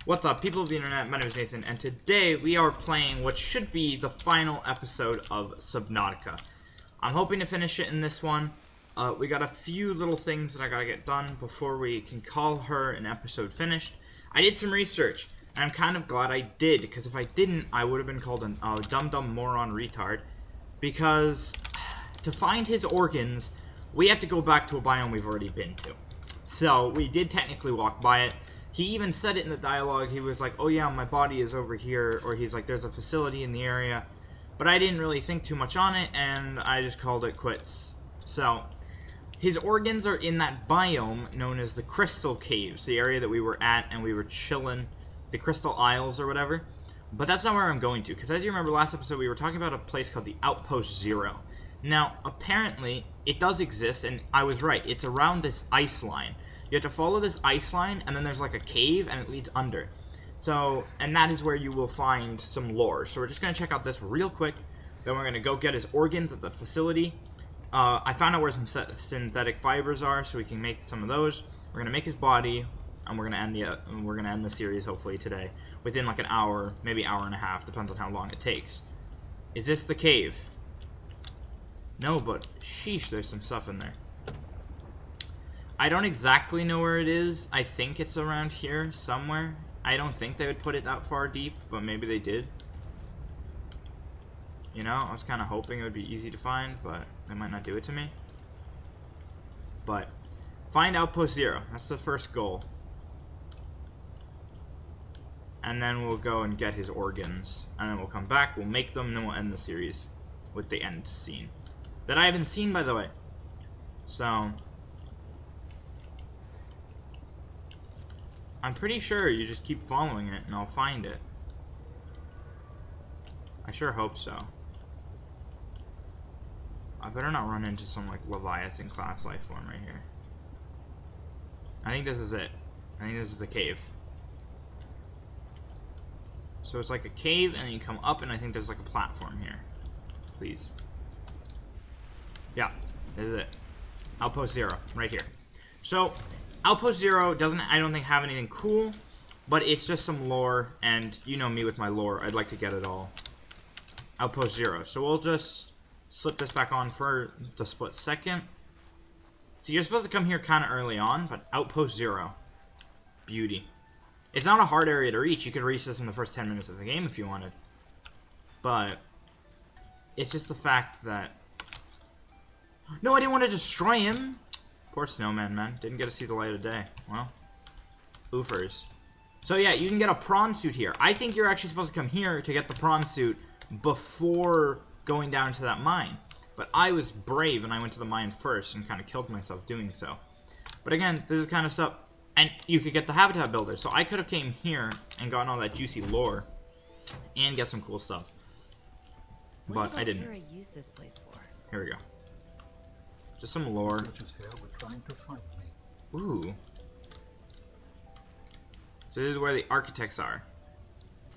What's up, people of the internet? My name is Nathan, and today we are playing what should be the final episode of Subnatica. I'm hoping to finish it in this one. We got a few little things that I gotta get done before we can call her an episode finished. I did some research, and I'm kind of glad I did, because if I didn't, I would have been called a dumb moron retard. Because to find his organs, we had to go back to a biome we've already been to. So we did technically walk by it. He even said it in the dialogue. He was like, oh yeah, my body is over here, or he's like, there's a facility in the area. But I didn't really think too much on it, and I just called it quits. So his organs are in that biome known as the Crystal Caves, the area that we were at, and we were chilling, the Crystal Isles or whatever. But that's not where I'm going to, because as you remember last episode, we were talking about a place called the Outpost Zero. Now, apparently, it does exist, and I was right. It's around this ice line. You have to follow this ice line, and then there's like a cave, and it leads under. So, and that is where you will find some lore. So we're just going to check out this real quick. Then we're going to go get his organs at the facility. I found out where some synthetic fibers are, so we can make some of those. We're going to make his body, and we're going to end the series hopefully today within like an hour, maybe hour and a half, depends on how long it takes. Is this the cave? No, but sheesh, there's some stuff in there. I don't exactly know where it is. I think it's around here somewhere. I don't think they would put it that far deep, but maybe they did. You know, I was kind of hoping it would be easy to find, but they might not do it to me. But find Outpost Zero. That's the first goal. And then we'll go and get his organs. And then we'll come back, we'll make them, and then we'll end the series with the end scene. That I haven't seen, by the way. So I'm pretty sure you just keep following it and I'll find it. I sure hope so. I better not run into some like Leviathan class life form right here. I think this is it. I think this is the cave. So it's like a cave and then you come up and I think there's like a platform here. Please. Yeah, this is it. Outpost Zero, right here. So Outpost Zero doesn't, I don't think, have anything cool, but it's just some lore, and you know me with my lore, I'd like to get it all. Outpost Zero. So we'll just slip this back on for the split second. So you're supposed to come here kind of early on, but Outpost Zero. Beauty. It's not a hard area to reach. You could reach this in the first 10 minutes of the game if you wanted. But it's just the fact that... No, I didn't want to destroy him! Poor snowman, man. Didn't get to see the light of day. Well, oofers. So yeah, you can get a prawn suit here. I think you're actually supposed to come here to get the prawn suit before going down to that mine. But I was brave and I went to the mine first and kind of killed myself doing so. But again, this is kind of stuff... And you could get the habitat builder. So I could have came here and gotten all that juicy lore and get some cool stuff. But I didn't. Use this place for? Here we go. Just some lore. Ooh. So this is where the architects are.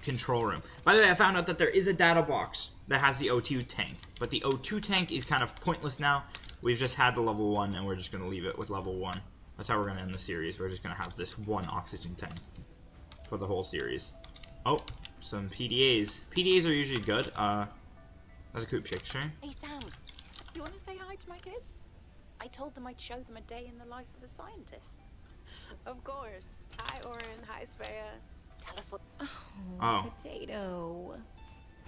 Control room. By the way, I found out that there is a data box that has the O2 tank. But the O2 tank is kind of pointless now. We've just had the level 1 and we're just going to leave it with level 1. That's how we're going to end the series. We're just going to have this one oxygen tank for the whole series. Oh, some PDAs. PDAs are usually good. That's a good picture. Hey Sam, you want to say hi to my kids? I told them I'd show them a day in the life of a scientist. Of course. Hi, Oren. Hi, Svea. Tell us what... Oh. Potato.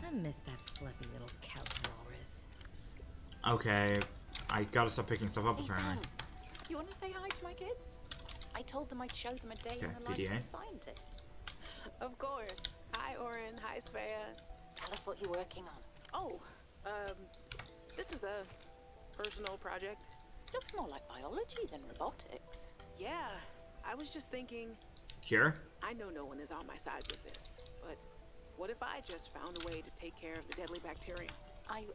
I miss that fluffy little couch walrus. Okay. I gotta stop picking stuff up, Hey apparently. Sam, you want to say hi to my kids? I told them I'd show them a day in the life PDA. of a scientist. Of course. Hi, Oren. Hi, Svea. Tell us what you're working on. Oh, this is a personal project. Looks more like biology than robotics. Yeah, I was just thinking, Cure? I know no one is on my side with this, but what if I just found a way to take care of the deadly bacterium? I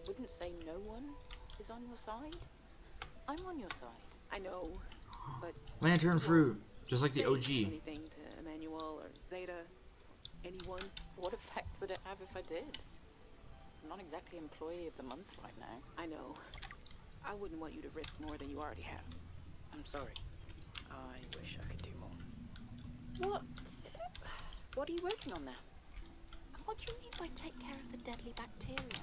wouldn't say no one is on your side. I'm on your side. I know, but... Lantern fruit. Just like the say OG. anything to Emmanuel or Zeta, anyone? What effect would it have if I did? I'm not exactly employee of the month right now. I know. I wouldn't want you to risk more than you already have. I'm sorry. I wish I could do more. What What are you working on there? What do you mean by take care of the deadly bacteria?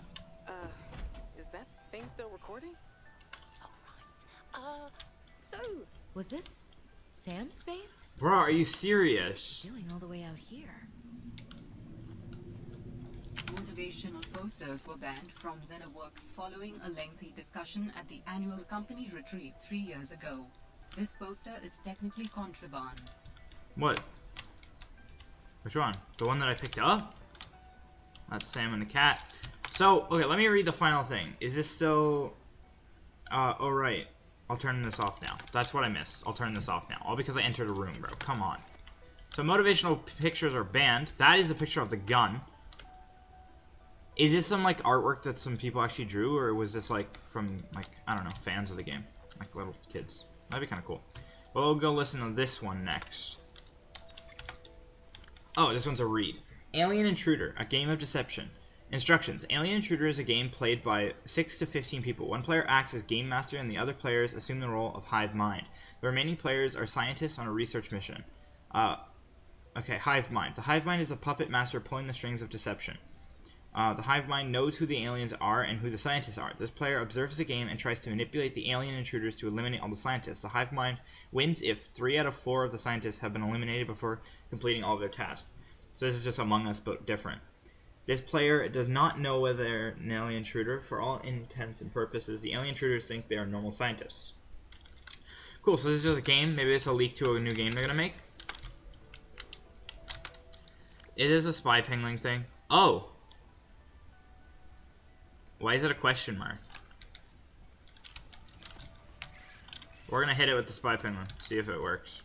Is that thing still recording? Oh, right. So... Was this Sam's space? Bro, are you serious? Doing all the way out here. Motivational posters were banned from Xenoworks following a lengthy discussion at the annual company retreat 3 years ago. This poster is technically contraband. What? Which one? The one that I picked up? That's Sam and the cat. So, okay, let me read the final thing. Is this still... oh, right. I'll turn this off now. That's what I missed. I'll turn this off now. All because I entered a room, bro. Come on. So, motivational pictures are banned. That is a picture of the gun. Is this some, like, artwork that some people actually drew? Or was this, like, from, like, I don't know, fans of the game? Like, little kids. That'd be kind of cool. Well, we'll go listen to this one next. Oh, this one's a read. Alien Intruder, a game of deception. Instructions. Alien Intruder is a game played by 6 to 15 people. One player acts as game master and the other players assume the role of hive mind. The remaining players are scientists on a research mission. Okay, hive mind. The hive mind is a puppet master pulling the strings of deception. The hive mind knows who the aliens are and who the scientists are. This player observes the game and tries to manipulate the alien intruders to eliminate all the scientists. The hive mind wins if 3 out of 4 of the scientists have been eliminated before completing all of their tasks. So this is just Among Us, but different. This player does not know whether they're an alien intruder. For all intents and purposes, the alien intruders think they are normal scientists. Cool, so this is just a game. Maybe it's a leak to a new game they're going to make. It is a spy pingling thing. Oh! Why is it a question mark? We're going to hit it with the spy penguin. See if it works.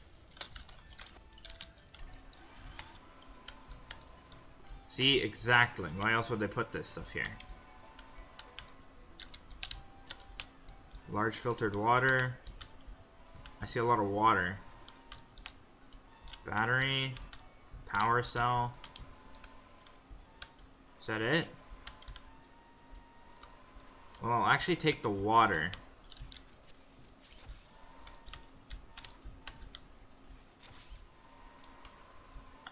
See, exactly. Why else would they put this stuff here? Large filtered water. I see a lot of water. Battery. Power cell. Is that it? Well, I'll actually take the water.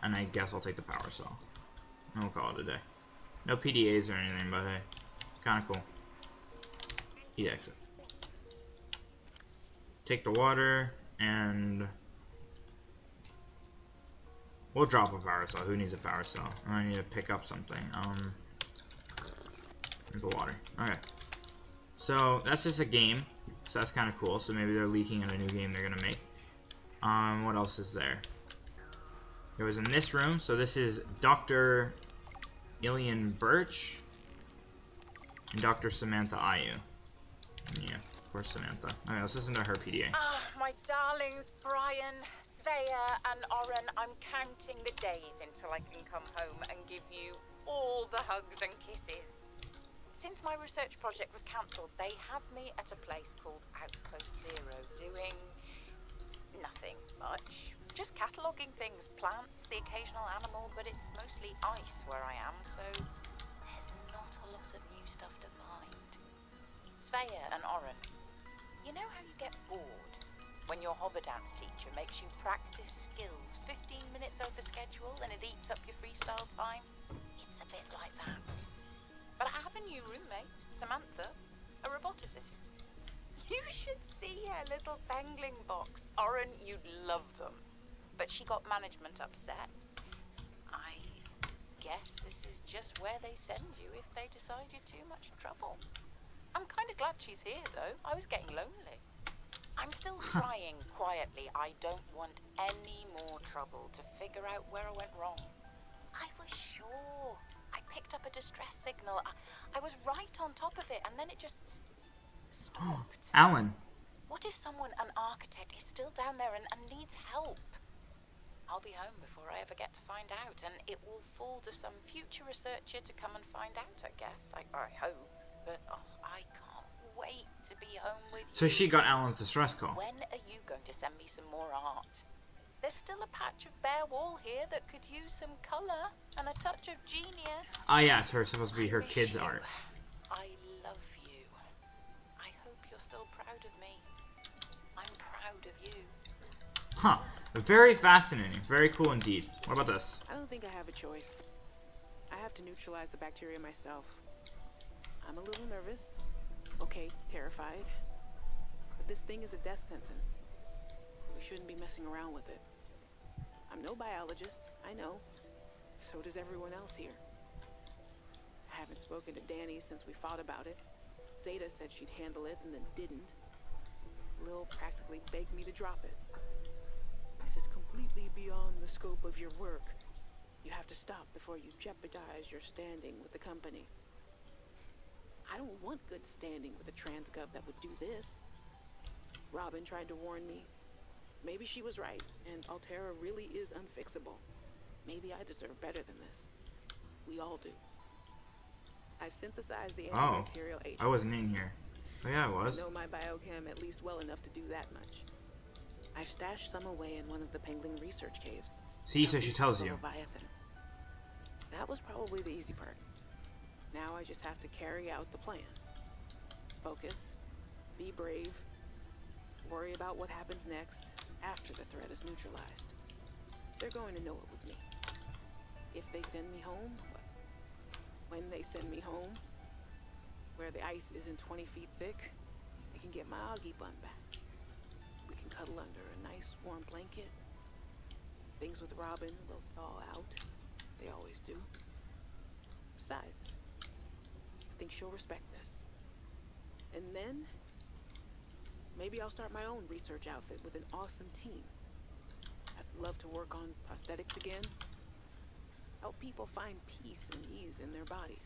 And I guess I'll take the power cell. And we'll call it a day. No PDAs or anything, but hey. Kinda cool. Eat exit. Take the water, and... we'll drop a power cell. Who needs a power cell? I need to pick up something. The water. Okay. So, that's just a game. So that's kind of cool. So maybe they're leaking in a new game they're going to make. What else is there? It was in this room. So this is Dr. Ilian Birch and Dr. Samantha Ayu. Yeah, of course Samantha. Okay, let's listen to her PDA. Ah, my darlings, Brian, Svea, and Oren, I'm counting the days until I can come home and give you all the hugs and kisses. Since my research project was cancelled, they have me at a place called Outpost Zero, doing nothing much. Just cataloguing things, plants, the occasional animal, but it's mostly ice where I am, so there's not a lot of new stuff to find. Svea and Oren, you know how you get bored when your hover dance teacher makes you practice skills 15 minutes over schedule and it eats up your freestyle time? It's a bit like that. But I have a new roommate, Samantha, a roboticist. You should see her little pangling box. Oren, you'd love them. But she got management upset. I guess this is just where they send you if they decide you're too much trouble. I'm kind of glad she's here, though. I was getting lonely. I'm still trying quietly. I don't want any more trouble to figure out where I went wrong. I was sure. I picked up a distress signal. I was right on top of it, and then it just stopped. Alan. What if someone, an architect, is still down there and needs help? I'll be home before I ever get to find out, and it will fall to some future researcher to come and find out, I guess. I hope, but I can't wait to be home with you. So she got Alan's distress call. When are you going to send me some more art? There's still a patch of bare wall here that could use some colour and a touch of genius. Ah, yes, her supposed to be her kids' you. art. I love you. I hope you're still proud of me. I'm proud of you. Huh. Very fascinating. Very cool indeed. What about this? I don't don't think I have a choice. I have to neutralize the bacteria myself. I'm a little nervous. Okay, terrified. But this thing is a death sentence. We shouldn't be messing around with it. I'm no biologist, I know. So does everyone else here. I haven't spoken to Danny since we fought about it. Zeta said she'd handle it and then didn't. Lil practically begged me to drop it. This is completely beyond the scope of your work. You have to stop before you jeopardize your standing with the company. I don't want good standing with a transgov that would do this. Robin tried to warn me. Maybe she was right, and Altera really is unfixable. Maybe I deserve better than this. We all do. I've synthesized the antibacterial agent. I wasn't in here. Oh yeah, I was. I know my biochem at least well enough to do that much. I've stashed some away in one of the Pengling research caves. See, so she tells you. Leviathan. That was probably the easy part. Now I just have to carry out the plan. Focus, be brave, worry about what happens next after the threat is neutralized. They're going to know it was me. If they send me home, when they send me home, where the ice isn't 20 feet thick, I can get my Augie bun back. We can cuddle under a nice warm blanket. Things with Robin will thaw out. They always do. Besides, I think she'll respect this. And then, maybe I'll start my own research outfit with an awesome team. I'd love to work on prosthetics again. Help people find peace and ease in their bodies.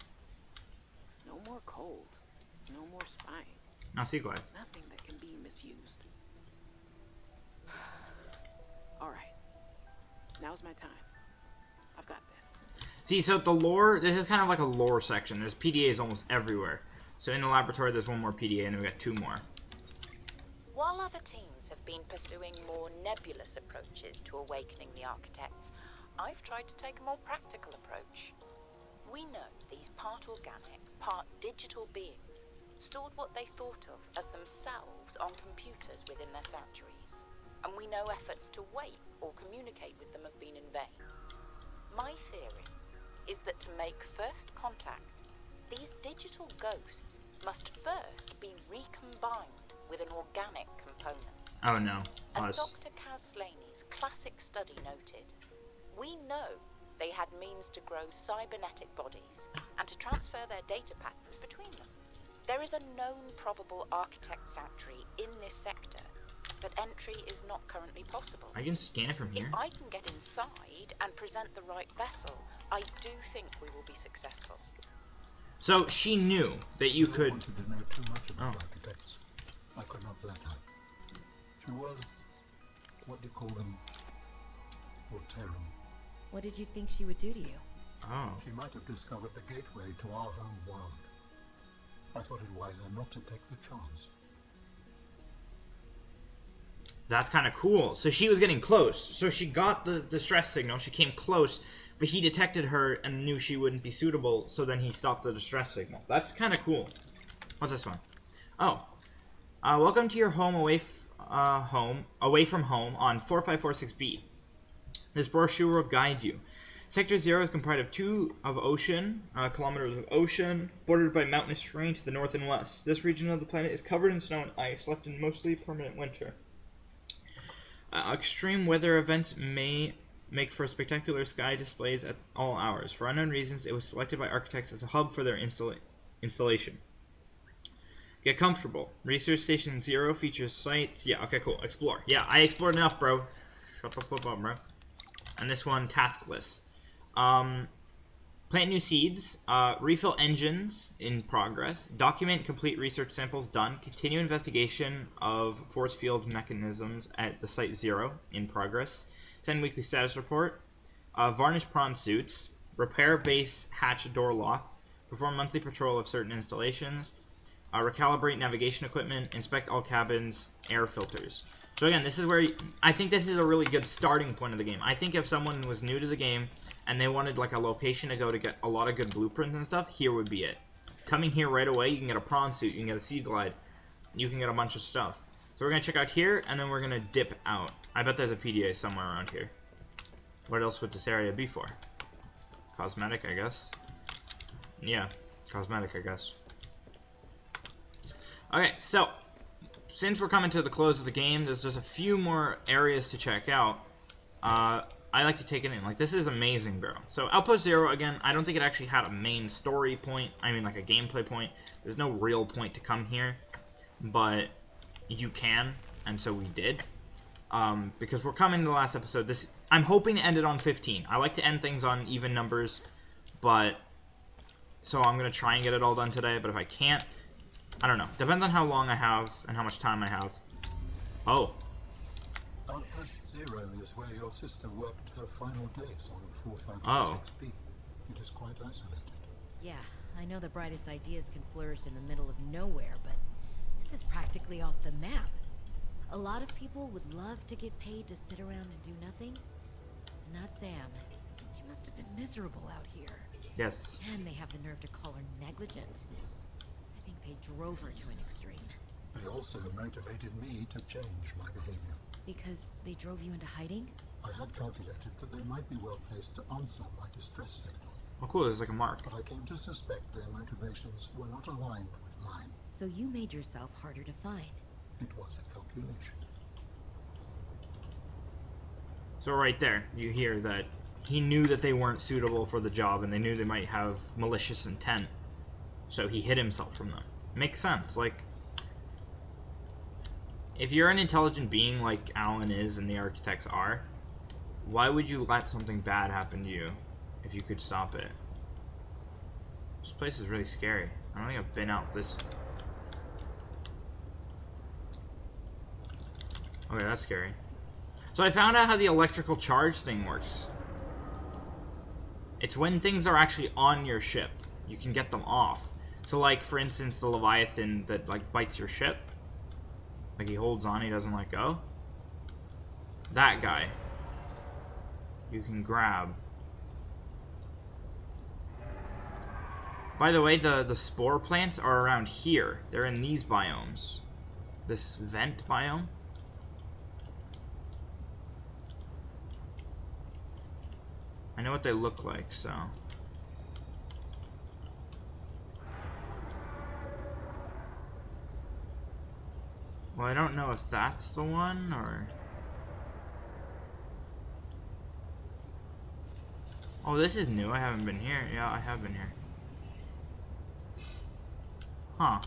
No more cold. No more spine. I'll see, Glad. Nothing that can be misused. Alright. Now's my time. I've got this. See, so the lore, this is kind of like a lore section. There's PDAs almost everywhere. So in the laboratory, there's one more PDA, and then we got 2 more. While other teams have been pursuing more nebulous approaches to awakening the architects, I've tried to take a more practical approach. We know these part organic, part digital beings stored what they thought of as themselves on computers within their sanctuaries. And we know efforts to wake or communicate with them have been in vain. My theory is that to make first contact, these digital ghosts must first be recombined with an organic component. Oh no. As Dr. Kaz Slaney's classic study noted, we know they had means to grow cybernetic bodies and to transfer their data patterns between them. There is a known probable architect sanctuary in this sector, but entry is not currently possible. I can scan it from here. If I can get inside and present the right vessel, I do think we will be successful. So she knew that you could. I wanted to know too much about architects. I could not let her. She was, what do you call them? Alterum. What did you think she would do to you? Oh. She might have discovered the gateway to our home world. I thought it wiser not to take the chance. That's kind of cool. So she was getting close. So she got the distress signal. She came close, but he detected her and knew she wouldn't be suitable, so then he stopped the distress signal. That's kind of cool. What's this one? Oh. Welcome to your home away from home on 4546B. This brochure will guide you. Sector 0 is comprised of 2 kilometers of ocean, bordered by mountainous terrain to the north and west. This region of the planet is covered in snow and ice, left in mostly permanent winter. Extreme weather events may make for spectacular sky displays at all hours. For unknown reasons, it was selected by architects as a hub for their installation. Get comfortable. Research Station 0 features sites. Yeah, okay, cool. Explore. Yeah, I explored enough, bro. Shut the flip up, bro. And this one, task list. Plant new seeds. Refill engines in progress. Document complete research samples done. Continue investigation of force field mechanisms at the site 0 in progress. Send weekly status report. Varnish prawn suits. Repair base hatch door lock. Perform monthly patrol of certain installations. Recalibrate navigation equipment. Inspect all cabins. Air filters. So again, this is where I think this is a really good starting point of the game. I think if someone was new to the game and they wanted like a location to go to get a lot of good blueprints and stuff, here would be it. Coming here right away, you can get a prawn suit, you can get a sea glide, you can get a bunch of stuff. So we're going to check out here, and then we're going to dip out. I bet there's a PDA somewhere around here. What else would this area be for? Cosmetic, I guess. Yeah, cosmetic, I guess. Okay, so since we're coming to the close of the game, there's just a few more areas to check out. I like to take it in. Like, this is amazing, bro. So, Outpost Zero, again, I don't think it actually had a main story point. I mean, like, a gameplay point. There's no real point to come here. But you can, and so we did. Because we're coming to the last episode. I'm hoping to end it on 15. I like to end things on even numbers, but... So, I'm going to try and get it all done today, but if I can't, I don't know. Depends on how long I have and how much time I have. Oh. Outpost Zero is where your sister worked her final days on 456B. It is quite isolated. Yeah, I know the brightest ideas can flourish in the middle of nowhere, but this is practically off the map. A lot of people would love to get paid to sit around and do nothing. Not Sam. She must have been miserable out here. Yes. And they have the nerve to call her negligent. I think they drove her to an extreme. They also motivated me to change my behavior. Because they drove you into hiding? I had calculated that they might be well placed to answer my distress signal. Oh, cool. There's like a mark. But I came to suspect their motivations were not aligned with mine. So you made yourself harder to find. It was a calculation. So right there, you hear that he knew that they weren't suitable for the job, and they knew they might have malicious intent. So he hid himself from them. Makes sense. Like, if you're an intelligent being like Alan is and the architects are, why would you let something bad happen to you if you could stop it? This place is really scary. I don't think I've been out this... Okay, that's scary. So I found out how the electrical charge thing works. It's when things are actually on your ship, you can get them off. So like, for instance, the Leviathan that like bites your ship. Like, he holds on, he doesn't let go. That guy, you can grab. By the way, the spore plants are around here. They're in these biomes. This vent biome. I know what they look like, so... Well, I don't know if that's the one, or... Oh, this is new. I haven't been here. Yeah, I have been here. Huh.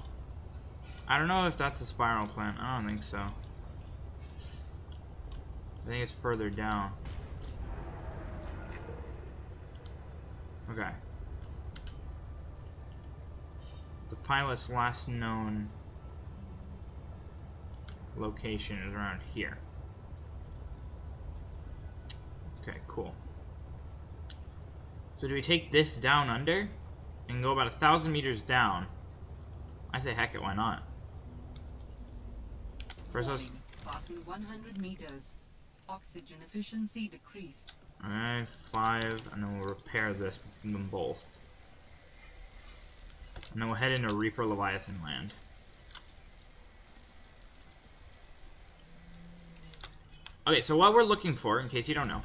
I don't know if that's the spiral plant. I don't think so. I think it's further down. Okay. The pilot's last known location is around here. Okay, cool. So do we take this down under and go about 1,000 meters down? I say heck it, why not? First let's... Passing 100 meters. Oxygen efficiency decreased. Alright, 5, and then we'll repair this between them both. And then we'll head into Reaper Leviathan land. Okay, so what we're looking for, in case you don't know,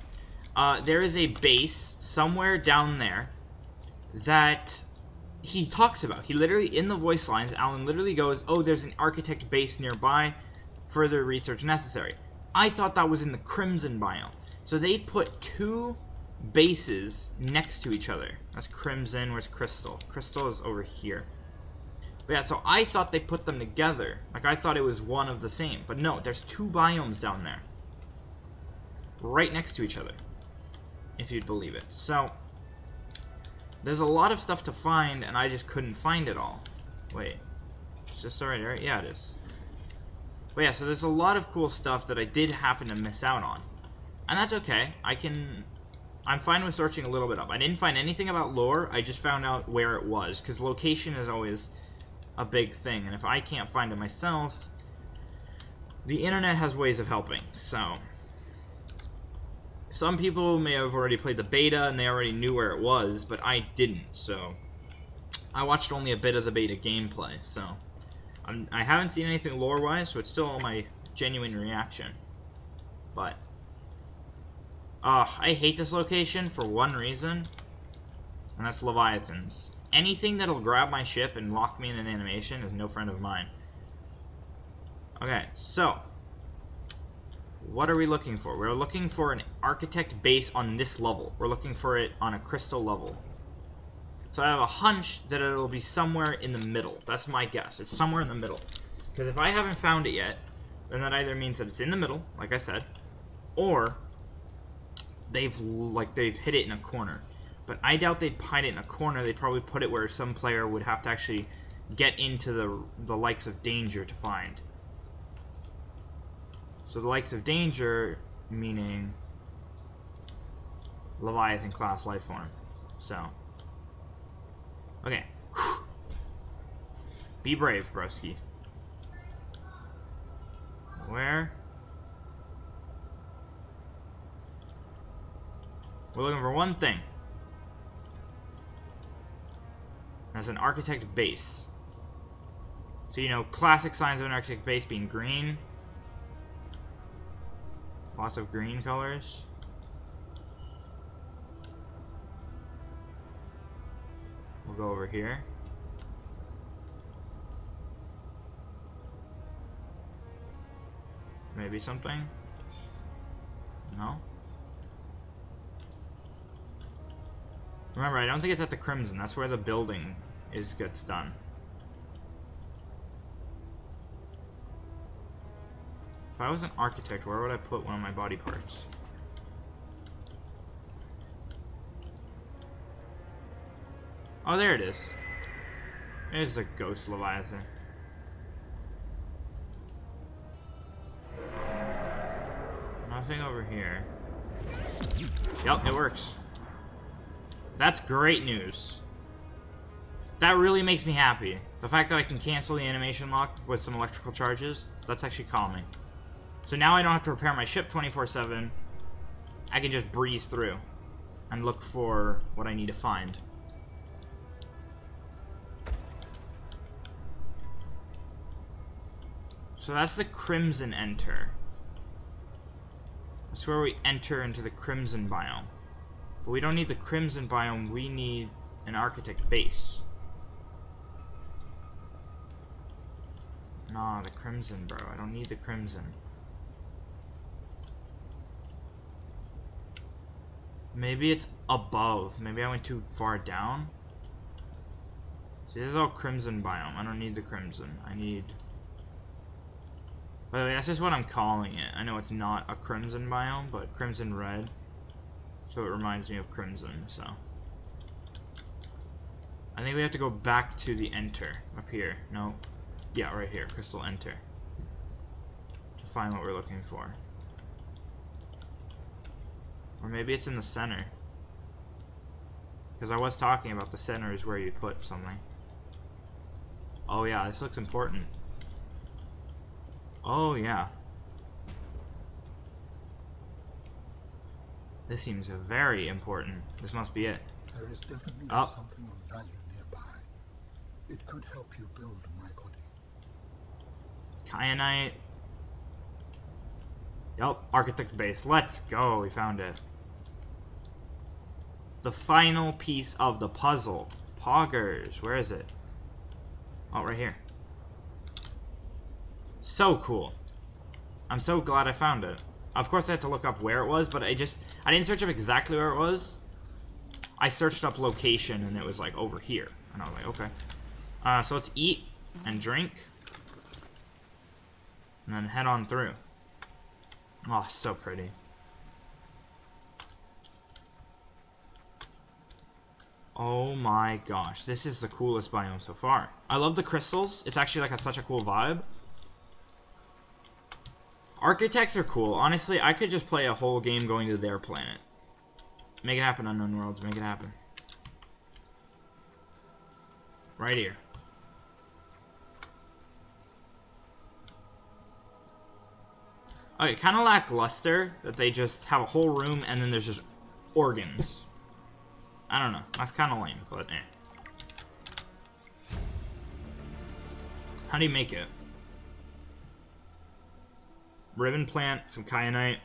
there is a base somewhere down there that he talks about. He literally, in the voice lines, Alan literally goes, oh, there's an architect base nearby, further research necessary. I thought that was in the Crimson biome. So they put 2 bases next to each other. That's Crimson, where's Crystal? Crystal is over here. But yeah, so I thought they put them together. Like, I thought it was one of the same. But no, there's 2 biomes down there. Right next to each other. If you'd believe it. So, there's a lot of stuff to find, and I just couldn't find it all. Wait. Is this already right? Yeah, it is. But yeah, so there's a lot of cool stuff that I did happen to miss out on. And that's okay. I'm fine with searching a little bit up. I didn't find anything about lore, I just found out where it was, because location is always a big thing, and if I can't find it myself, the internet has ways of helping, so... Some people may have already played the beta and they already knew where it was, but I didn't, so... I watched only a bit of the beta gameplay, so... I haven't seen anything lore-wise, so it's still all my genuine reaction. But... I hate this location for one reason, and that's Leviathans. Anything that'll grab my ship and lock me in an animation is no friend of mine. Okay, so what are we looking for? We're looking for an architect base on this level. We're looking for it on a crystal level. So I have a hunch that it'll be somewhere in the middle. That's my guess. It's somewhere in the middle. Because if I haven't found it yet, then that either means that it's in the middle, like I said, or they've hit it in a corner. But I doubt they'd hide it in a corner. They'd probably put it where some player would have to actually get into the likes of danger to find. So the likes of danger, meaning Leviathan class lifeform. So, okay. Be brave, broski. Where? We're looking for one thing. That's an architect base. So, you know, classic signs of an architect base being green. Lots of green colors. We'll go over here. Maybe something? No? Remember, I don't think it's at the Crimson. That's where the building gets done. If I was an architect, where would I put one of my body parts? Oh, there it is. There's a ghost Leviathan. Nothing over here. Yep, it works. That's great news. That really makes me happy. The fact that I can cancel the animation lock with some electrical charges, that's actually calming. So now I don't have to repair my ship 24/7. I can just breeze through and look for what I need to find. So that's the Crimson Enter. That's where we enter into the Crimson biome. But we don't need the Crimson biome, we need an architect base. Nah, the Crimson, bro. I don't need the Crimson. Maybe it's above. Maybe I went too far down. See, this is all Crimson biome. I don't need the Crimson. I need... By the way, that's just what I'm calling it. I know it's not a Crimson biome, but Crimson Red. So it reminds me of Crimson, so. I think we have to go back to the Enter. Up here. No. Yeah, right here. Crystal Enter. To find what we're looking for. Or maybe it's in the center. Because I was talking about the center is where you put something. Oh yeah, this looks important. Oh yeah. This seems very important. This must be it. There is definitely something of value nearby. It could help you build my body. Kyanite. Yep, Architect's Base. Let's go. We found it. The final piece of the puzzle. Poggers. Where is it? Oh, right here. So cool. I'm so glad I found it. Of course I had to look up where it was, but I didn't search up exactly where it was. I searched up location and it was like over here. And I was like, okay. So let's eat and drink. And then head on through. Oh, so pretty. Oh my gosh, this is the coolest biome so far. I love the crystals. It's actually like such a cool vibe. Architects are cool. Honestly, I could just play a whole game going to their planet. Make it happen, Unknown Worlds. Make it happen. Right here. Okay, kind of lackluster that they just have a whole room and then there's just organs. I don't know. That's kind of lame, but eh. How do you make it? Ribbon plant, some kyanite.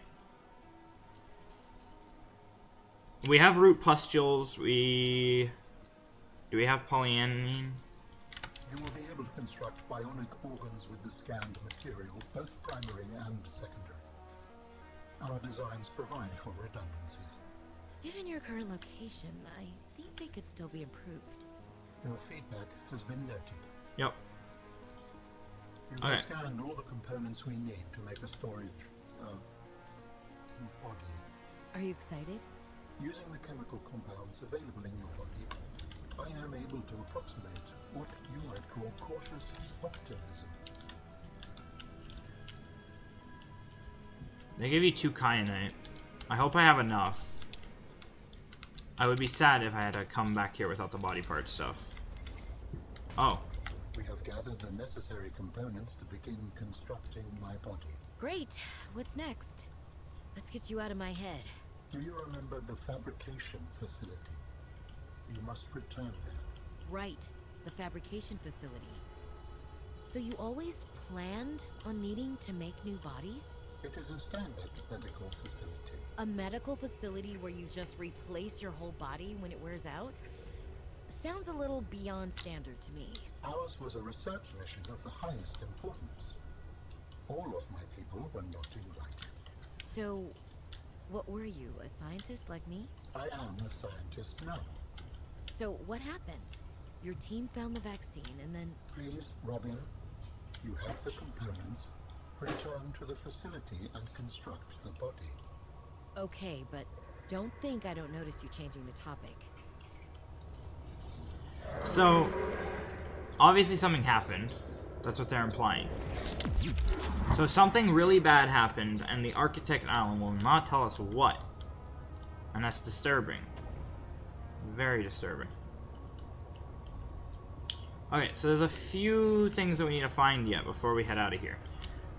we have root pustules. Do we have polyanine? You will be able to construct bionic organs with the scanned material, both primary and secondary. Our designs provide for redundancies. Given your current location, I think they could still be improved. Your feedback has been noted. Yep. You Okay. have scanned all the components we need to make a storage body. Are you excited? Using the chemical compounds available in your body, I am able to approximate what you might call cautious optimism. They give you 2 kyanite. I hope I have enough. I would be sad if I had to come back here without the body part stuff. Oh. We have gathered the necessary components to begin constructing my body. Great. What's next? Let's get you out of my head. Do you remember the fabrication facility? You must return there. Right. The fabrication facility. So you always planned on needing to make new bodies? It is a standard medical facility. A medical facility where you just replace your whole body when it wears out? Sounds a little beyond standard to me. Ours was a research mission of the highest importance. All of my people were not invited. So, what were you, a scientist like me? I am a scientist now. So, what happened? Your team found the vaccine and then... Please, Robin, you have the components. Return to the facility and construct the body. Okay, but don't think I don't notice you changing the topic. So, obviously something happened. That's what they're implying. So something really bad happened, and the architect Alan will not tell us what. And that's disturbing. Very disturbing. Okay, so there's a few things that we need to find yet before we head out of here.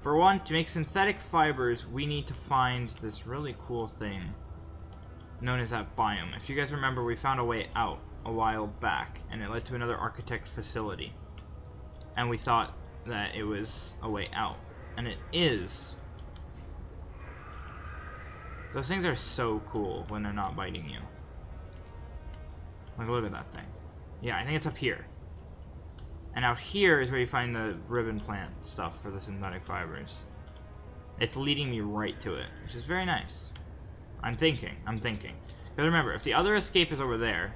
For one, to make synthetic fibers, we need to find this really cool thing known as that biome. If you guys remember, we found a way out a while back, and it led to another architect facility. And we thought that it was a way out. And it is. Those things are so cool when they're not biting you. Like, look at that thing. Yeah, I think it's up here. And out here is where you find the ribbon plant stuff for the synthetic fibers. It's leading me right to it, which is very nice. I'm thinking. Because remember, if the other escape is over there,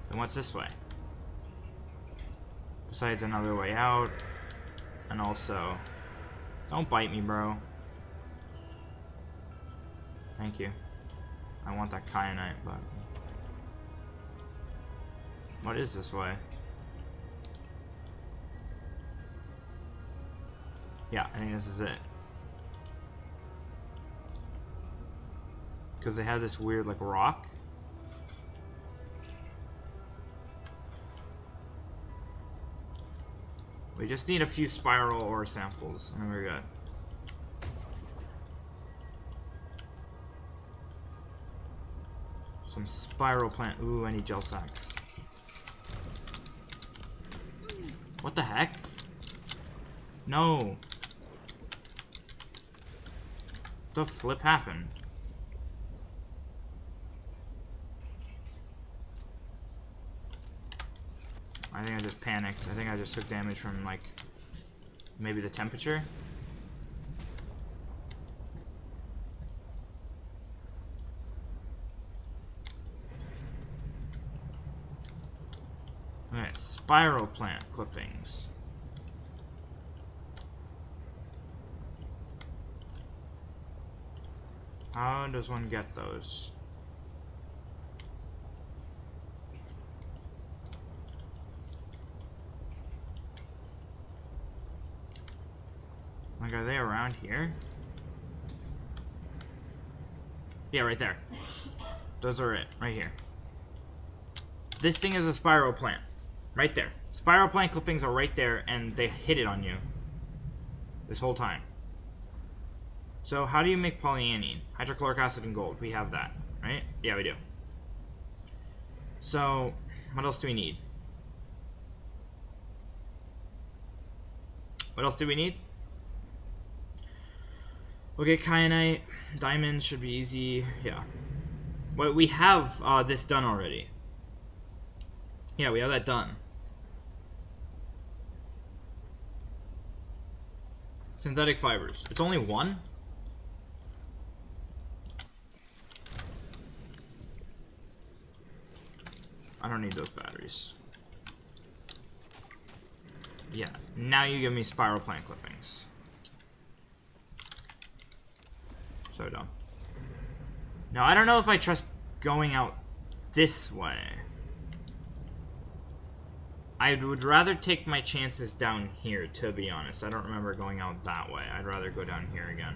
then what's this way? Besides another way out, and also... Don't bite me, bro. Thank you. I want that kyanite, but... What is this way? Yeah, I think this is it. Because they have this weird, like, rock. We just need a few spiral ore samples, and we're good. Some spiral plant. Ooh, I need gel sacks. What the heck? No. The flip happened. I think I just panicked. I think I just took damage from, like, maybe the temperature. Okay, spiral plant clippings. How does one get those? Like, are they around here? Yeah, right there. Those are it, right here. This thing is a spiral plant. Right there. Spiral plant clippings are right there, and they hit it on you. This whole time. So, how do you make polyanine? Hydrochloric acid and gold. We have that, right? Yeah, we do. So, what else do we need? What else do we need? Okay, kyanite. Diamonds should be easy. Yeah. Well, we have this done already. Yeah, we have that done. Synthetic fibers. It's only one? I don't need those batteries. Yeah, now you give me spiral plant clippings. So dumb. Now, I don't know if I trust going out this way. I would rather take my chances down here, to be honest. I don't remember going out that way. I'd rather go down here again.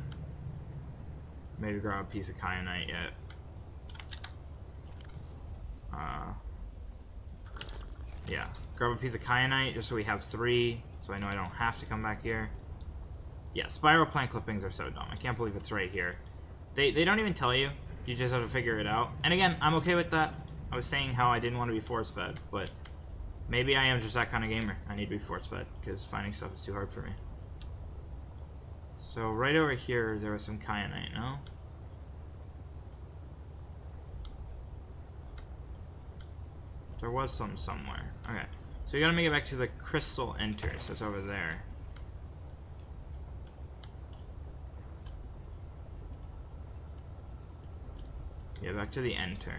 Maybe grab a piece of kyanite yet. Yeah. Grab a piece of kyanite just so we have 3, so I know I don't have to come back here. Yeah, spiral plant clippings are so dumb. I can't believe it's right here. They don't even tell you. You just have to figure it out. And again, I'm okay with that. I was saying how I didn't want to be force-fed, but maybe I am just that kind of gamer. I need to be force-fed, because finding stuff is too hard for me. So right over here, there was some kyanite, no? There was some somewhere. Okay. So you gotta make it back to the crystal enter, so it's over there. Yeah, back to the enter.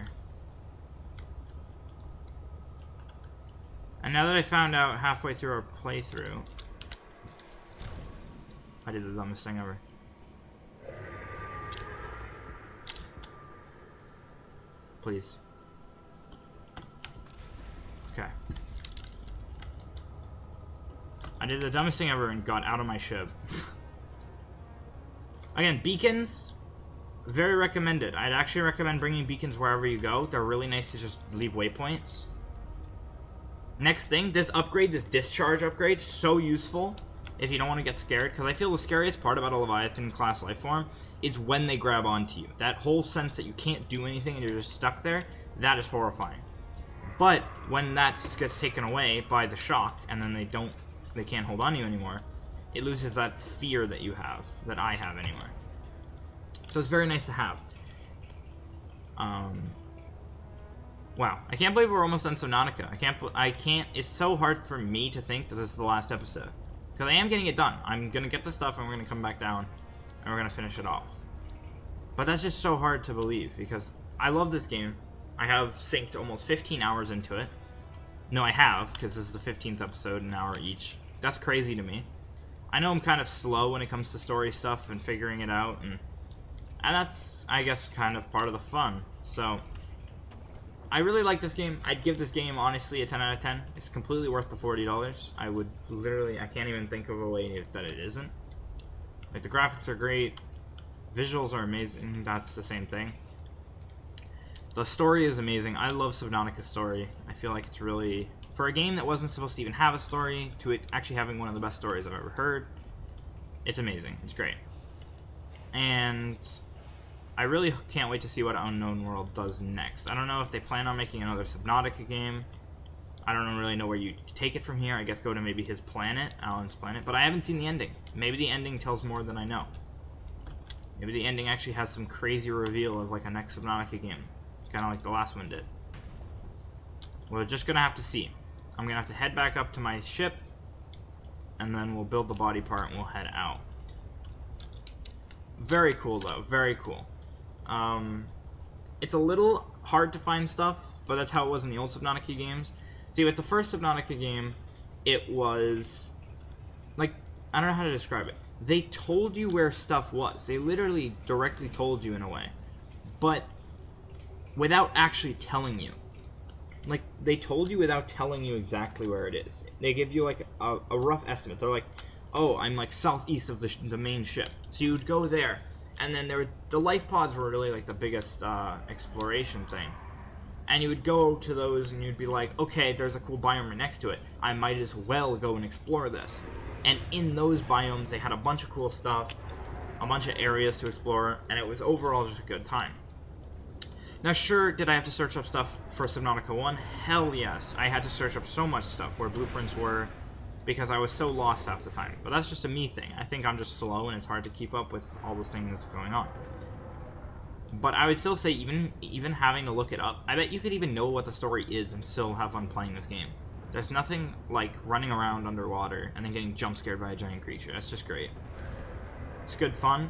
And now that I found out halfway through our playthrough, I did the dumbest thing ever. Please. Okay. I did the dumbest thing ever and got out of my ship. Again, beacons, very recommended. I'd actually recommend bringing beacons wherever you go. They're really nice to just leave waypoints. Next thing, this upgrade, this discharge upgrade, so useful if you don't want to get scared, because I feel the scariest part about a Leviathan class lifeform is when they grab onto you. That whole sense that you can't do anything and you're just stuck there, that is horrifying. But when that gets taken away by the shock, and then they can't hold on to you anymore, it loses that fear that you have, that I have anyway. So it's very nice to have. Wow, I can't believe we're almost done Subnautica. I can't, it's so hard for me to think that this is the last episode. Because I am getting it done. I'm gonna get the stuff and we're gonna come back down and we're gonna finish it off. But that's just so hard to believe because I love this game. I have synced almost 15 hours into it. No, I have, because this is the 15th episode, an hour each. That's crazy to me. I know I'm kind of slow when it comes to story stuff and figuring it out, and that's, I guess, kind of part of the fun. So, I really like this game. I'd give this game, honestly, a 10 out of 10. It's completely worth the $40. I would literally, I can't even think of a way that it isn't. Like, the graphics are great. Visuals are amazing. That's the same thing. The story is amazing. I love Subnautica's story. I feel like it's really, for a game that wasn't supposed to even have a story, to it actually having one of the best stories I've ever heard, it's amazing. It's great. And I really can't wait to see what Unknown World does next. I don't know if they plan on making another Subnautica game. I don't really know where you take it from here. I guess go to maybe his planet, Alan's planet. But I haven't seen the ending. Maybe the ending tells more than I know. Maybe the ending actually has some crazy reveal of like a next Subnautica game. Kind of like the last one did. We're just going to have to see. I'm going to have to head back up to my ship. And then we'll build the body part and we'll head out. Very cool though. Very cool. It's a little hard to find stuff. But that's how it was in the old Subnautica games. See, with the first Subnautica game, it was like, I don't know how to describe it. They told you where stuff was. They literally directly told you in a way. But without actually telling you. Like, they told you without telling you exactly where it is. They give you, like, a rough estimate. They're like, oh, I'm, like, southeast of the main ship. So you would go there. And then the life pods were really, like, the biggest exploration thing. And you would go to those and you'd be like, okay, there's a cool biome right next to it. I might as well go and explore this. And in those biomes, they had a bunch of cool stuff, a bunch of areas to explore, and it was overall just a good time. Now, sure, did I have to search up stuff for Subnautica 1? Hell yes. I had to search up so much stuff where blueprints were because I was so lost half the time. But that's just a me thing. I think I'm just slow and it's hard to keep up with all those things going on. But I would still say, even having to look it up, I bet you could even know what the story is and still have fun playing this game. There's nothing like running around underwater and then getting jump scared by a giant creature. That's just great. It's good fun.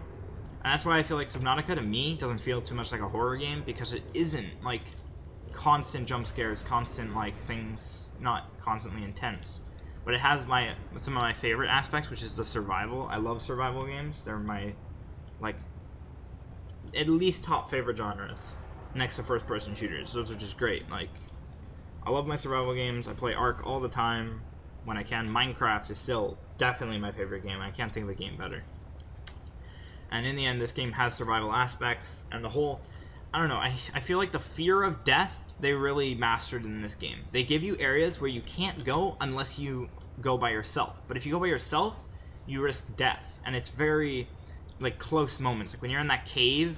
And that's why I feel like Subnautica, to me, doesn't feel too much like a horror game, because it isn't, like, constant jump scares, constant, like, things, not constantly intense. But it has some of my favorite aspects, which is the survival. I love survival games. They're my, like, at least top favorite genres, next to first-person shooters. Those are just great. Like, I love my survival games. I play Ark all the time when I can. Minecraft is still definitely my favorite game. I can't think of a game better. And in the end, this game has survival aspects, and the whole, I don't know, I feel like the fear of death, they really mastered in this game. They give you areas where you can't go unless you go by yourself. But if you go by yourself, you risk death. And it's very, like, close moments. Like when you're in that cave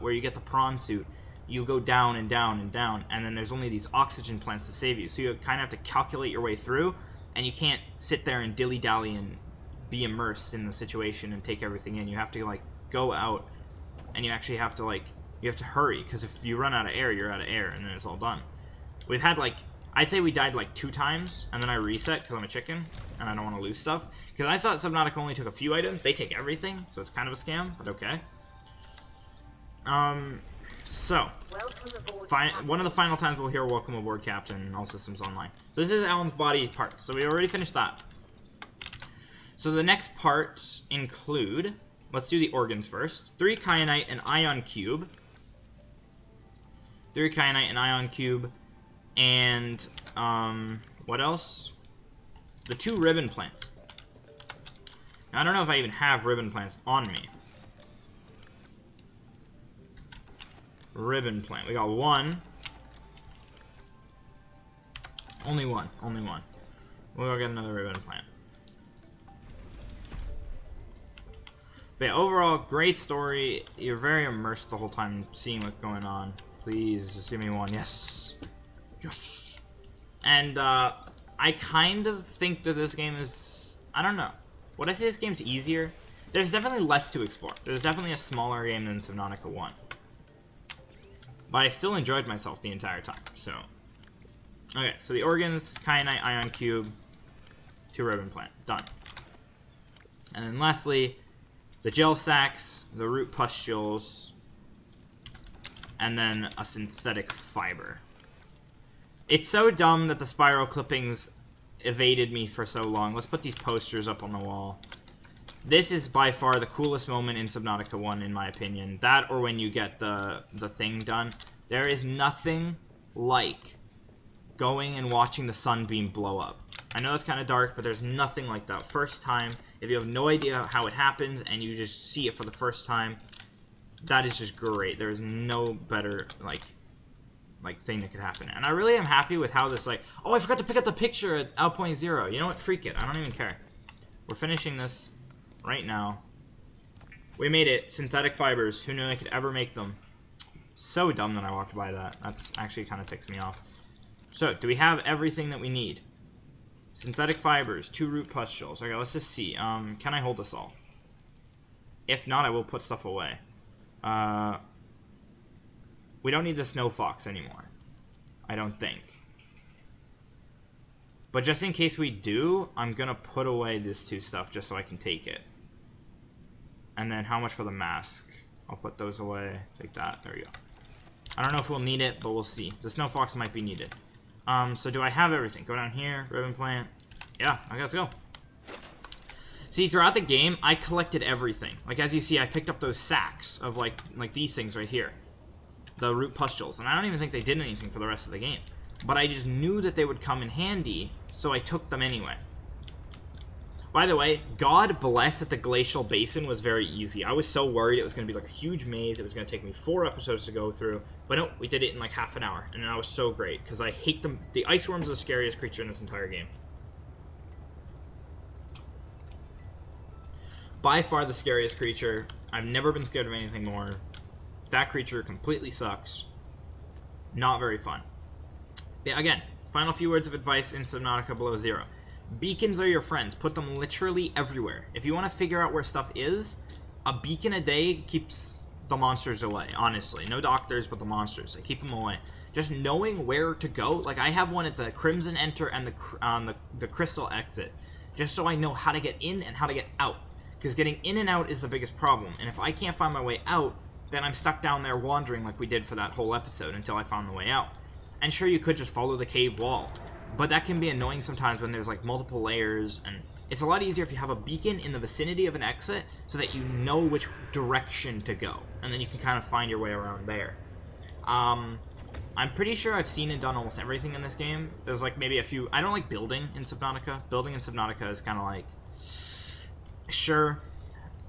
where you get the prawn suit, you go down and down and down, and then there's only these oxygen plants to save you. So you kind of have to calculate your way through, and you can't sit there and dilly-dally and be immersed in the situation and take everything in. You have to, like, go out, and you actually have to, like, you have to hurry, because if you run out of air, you're out of air, and then it's all done. We've had, like, I'd say we died, like, 2 times, and then I reset, because I'm a chicken, and I don't want to lose stuff. Because I thought Subnautica only took a few items. They take everything, so it's kind of a scam, but okay. So, one of the final times we'll hear "Welcome aboard, Captain," all systems online. So this is Alan's body parts, so we already finished that. So the next parts include, let's do the organs first. 3 kyanite and ion cube. 3 kyanite and ion cube. And, what else? The 2 ribbon plants. Now, I don't know if I even have ribbon plants on me. Ribbon plant. We got 1. Only one. Only one. We'll go get another ribbon plant. But yeah, overall, great story. You're very immersed the whole time seeing what's going on. Please, just give me 1. Yes! Yes! And, I kind of think that this game is... I don't know. Would I say this game's easier? There's definitely less to explore. There's definitely a smaller game than Subnautica 1. But I still enjoyed myself the entire time, so... Okay, so the organs, kyanite, ion cube, 2 ribbon plant. Done. And then lastly, the gel sacks, the root pustules, and then a synthetic fiber. It's so dumb that the spiral clippings evaded me for so long. Let's put these posters up on the wall. This is by far the coolest moment in Subnautica 1, in my opinion. That, or when you get the thing done. There is nothing like going and watching the sunbeam blow up. I know it's kind of dark, but there's nothing like that. First time, if you have no idea how it happens, and you just see it for the first time, that is just great. There is no better, like thing that could happen. And I really am happy with how this, like... Oh, I forgot to pick up the picture at Point Zero. You know what? Freak it. I don't even care. We're finishing this right now. We made it. Synthetic fibers. Who knew I could ever make them? So dumb that I walked by that. That's actually kind of ticks me off. So, do we have everything that we need? Synthetic fibers, 2 root pustules. Okay, let's just see. Can I hold this all? If not, I will put stuff away. We don't need the snow fox anymore. I don't think. But just in case we do, I'm gonna put away this 2 stuff just so I can take it. And then how much for the mask? I'll put those away. Take that. There you go. I don't know if we'll need it, but we'll see. The snow fox might be needed. So do I have everything? Go down here. Ribbon plant. Yeah, okay, let's go. See, throughout the game, I collected everything. Like, as you see, I picked up those sacks of, like these things right here. The root pustules. And I don't even think they did anything for the rest of the game. But I just knew that they would come in handy, so I took them anyway. By the way, God bless that the glacial basin was very easy. I was so worried it was going to be like a huge maze. It was going to take me 4 episodes to go through. But no, we did it in like half an hour. And that was so great, because I hate them. The ice worm's the scariest creature in this entire game. By far the scariest creature. I've never been scared of anything more. That creature completely sucks. Not very fun. Yeah, again, final few words of advice in Subnautica Below Zero. Beacons are your friends. Put them literally everywhere. If you want to figure out where stuff is, a beacon a day keeps the monsters away, honestly. No doctors, but the monsters. They keep them away. Just knowing where to go. Like, I have one at the Crimson Enter and the Crystal Exit. Just so I know how to get in and how to get out. Because getting in and out is the biggest problem. And if I can't find my way out, then I'm stuck down there wandering like we did for that whole episode until I found the way out. And sure, you could just follow the cave wall. But that can be annoying sometimes when there's, like, multiple layers, and it's a lot easier if you have a beacon in the vicinity of an exit so that you know which direction to go, and then you can kind of find your way around there. I'm pretty sure I've seen and done almost everything in this game. There's, like, maybe a few... I don't like building in Subnautica. Building in Subnautica is kind of like... Sure,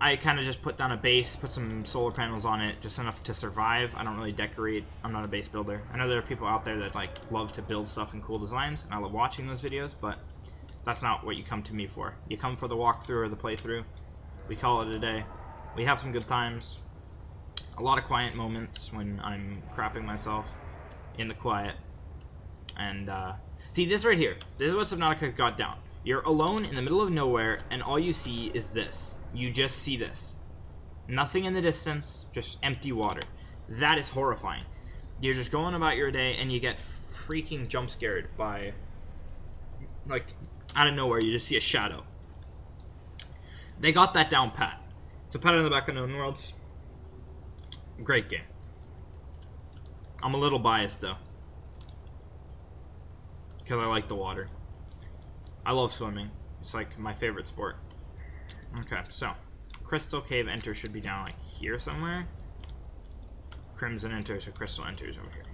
I kind of just put down a base, put some solar panels on it, just enough to survive. I don't really decorate. I'm not a base builder. I know there are people out there that, like, love to build stuff in cool designs, and I love watching those videos, but that's not what you come to me for. You come for the walkthrough or the playthrough. We call it a day. We have some good times. A lot of quiet moments when I'm crapping myself in the quiet. And, see, this right here. This is what Subnautica got down. You're alone in the middle of nowhere, and all you see is this. You just see this. Nothing in the distance, just empty water. That is horrifying. You're just going about your day, and you get freaking jump scared by, like, out of nowhere, you just see a shadow. They got that down pat. So pat on the back of Known Worlds. Great game. I'm a little biased, though, because I like the water. I love swimming. It's like my favorite sport. Okay, so Crystal Cave Enter should be down like here somewhere. Crimson Enter, so Crystal Enters over here.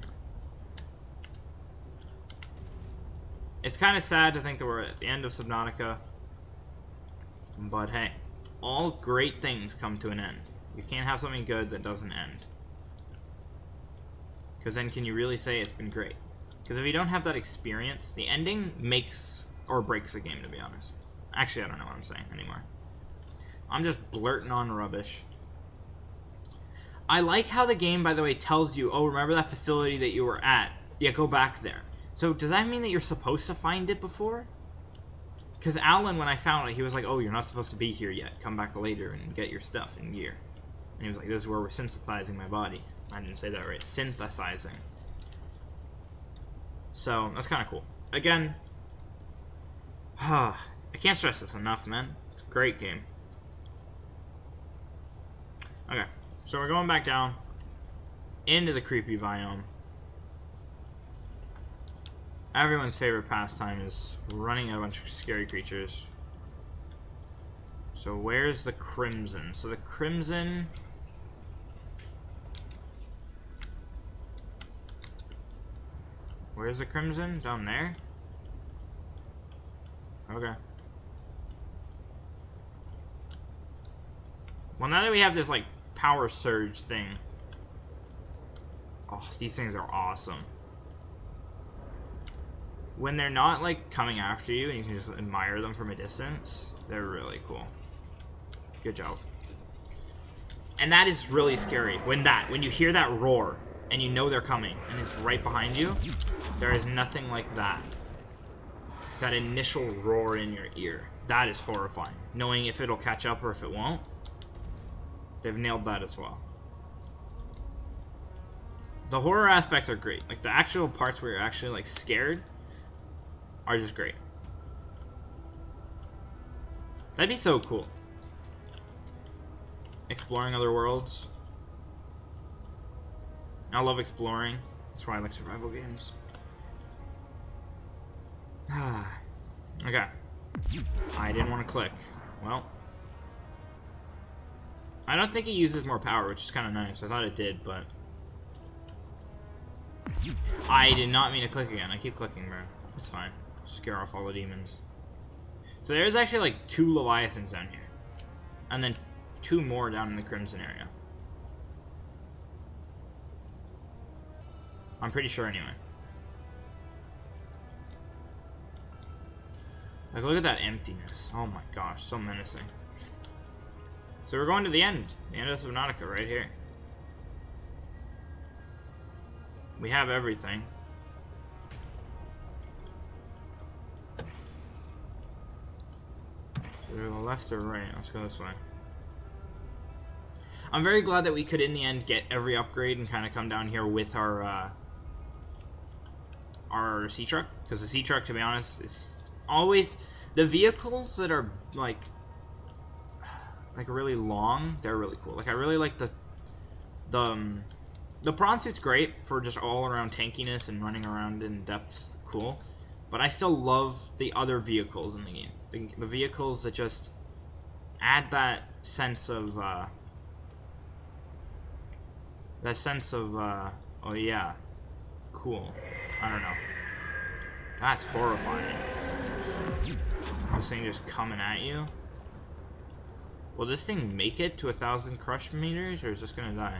It's kind of sad to think that we're at the end of Subnautica, but hey, all great things come to an end. You can't have something good that doesn't end, because then can you really say it's been great? Because if you don't have that experience, the ending makes or breaks a game, to be honest. Actually, I don't know what I'm saying anymore. I'm just blurting on rubbish. I like how the game, by the way, tells you, oh, remember that facility that you were at? Yeah, go back there. So, does that mean that you're supposed to find it before? Because Alan, when I found it, he was like, oh, you're not supposed to be here yet. Come back later and get your stuff in gear. And he was like, this is where we're synthesizing my body. I didn't say that right. Synthesizing. So, that's kind of cool. Again, I can't stress this enough, man. It's a great game. Okay, so we're going back down into the creepy biome. Everyone's favorite pastime is running at a bunch of scary creatures. So where's the Crimson? So the Crimson... Where's the Crimson? Down there? Okay. Well, now that we have this, like, power surge thing. Oh, these things are awesome. When they're not, like, coming after you and you can just admire them from a distance, they're really cool. Good job. And that is really scary. When you hear that roar and you know they're coming and it's right behind you, there is nothing like that. That initial roar in your ear. That is horrifying. Knowing if it'll catch up or if it won't. They've nailed that as well. The horror aspects are great. Like, the actual parts where you're actually, like, scared are just great. That'd be so cool. Exploring other worlds. I love exploring. That's why I like survival games. Okay. I didn't want to click. Well. I don't think it uses more power, which is kind of nice. I thought it did, but... I did not mean to click again. I keep clicking, bro. It's fine. Scare off all the demons. So there's actually like 2 Leviathans down here. And then 2 more down in the Crimson area. I'm pretty sure anyway. Like, look at that emptiness. Oh my gosh, so menacing. So we're going to the end of Subnautica right here. We have everything. So to the left or right? Let's go this way. I'm very glad that we could in the end get every upgrade and kind of come down here with our sea truck, because the sea truck, to be honest, is always the vehicles that are like really long. They're really cool. Like I really like the prawn suit's great for just all around tankiness and running around in depth. Cool, but I still love the other vehicles in the game. The vehicles that just add that sense of oh yeah, cool. I don't know. That's horrifying. This thing just coming at you. Will this thing make it to 1,000 crush meters, or is this gonna die?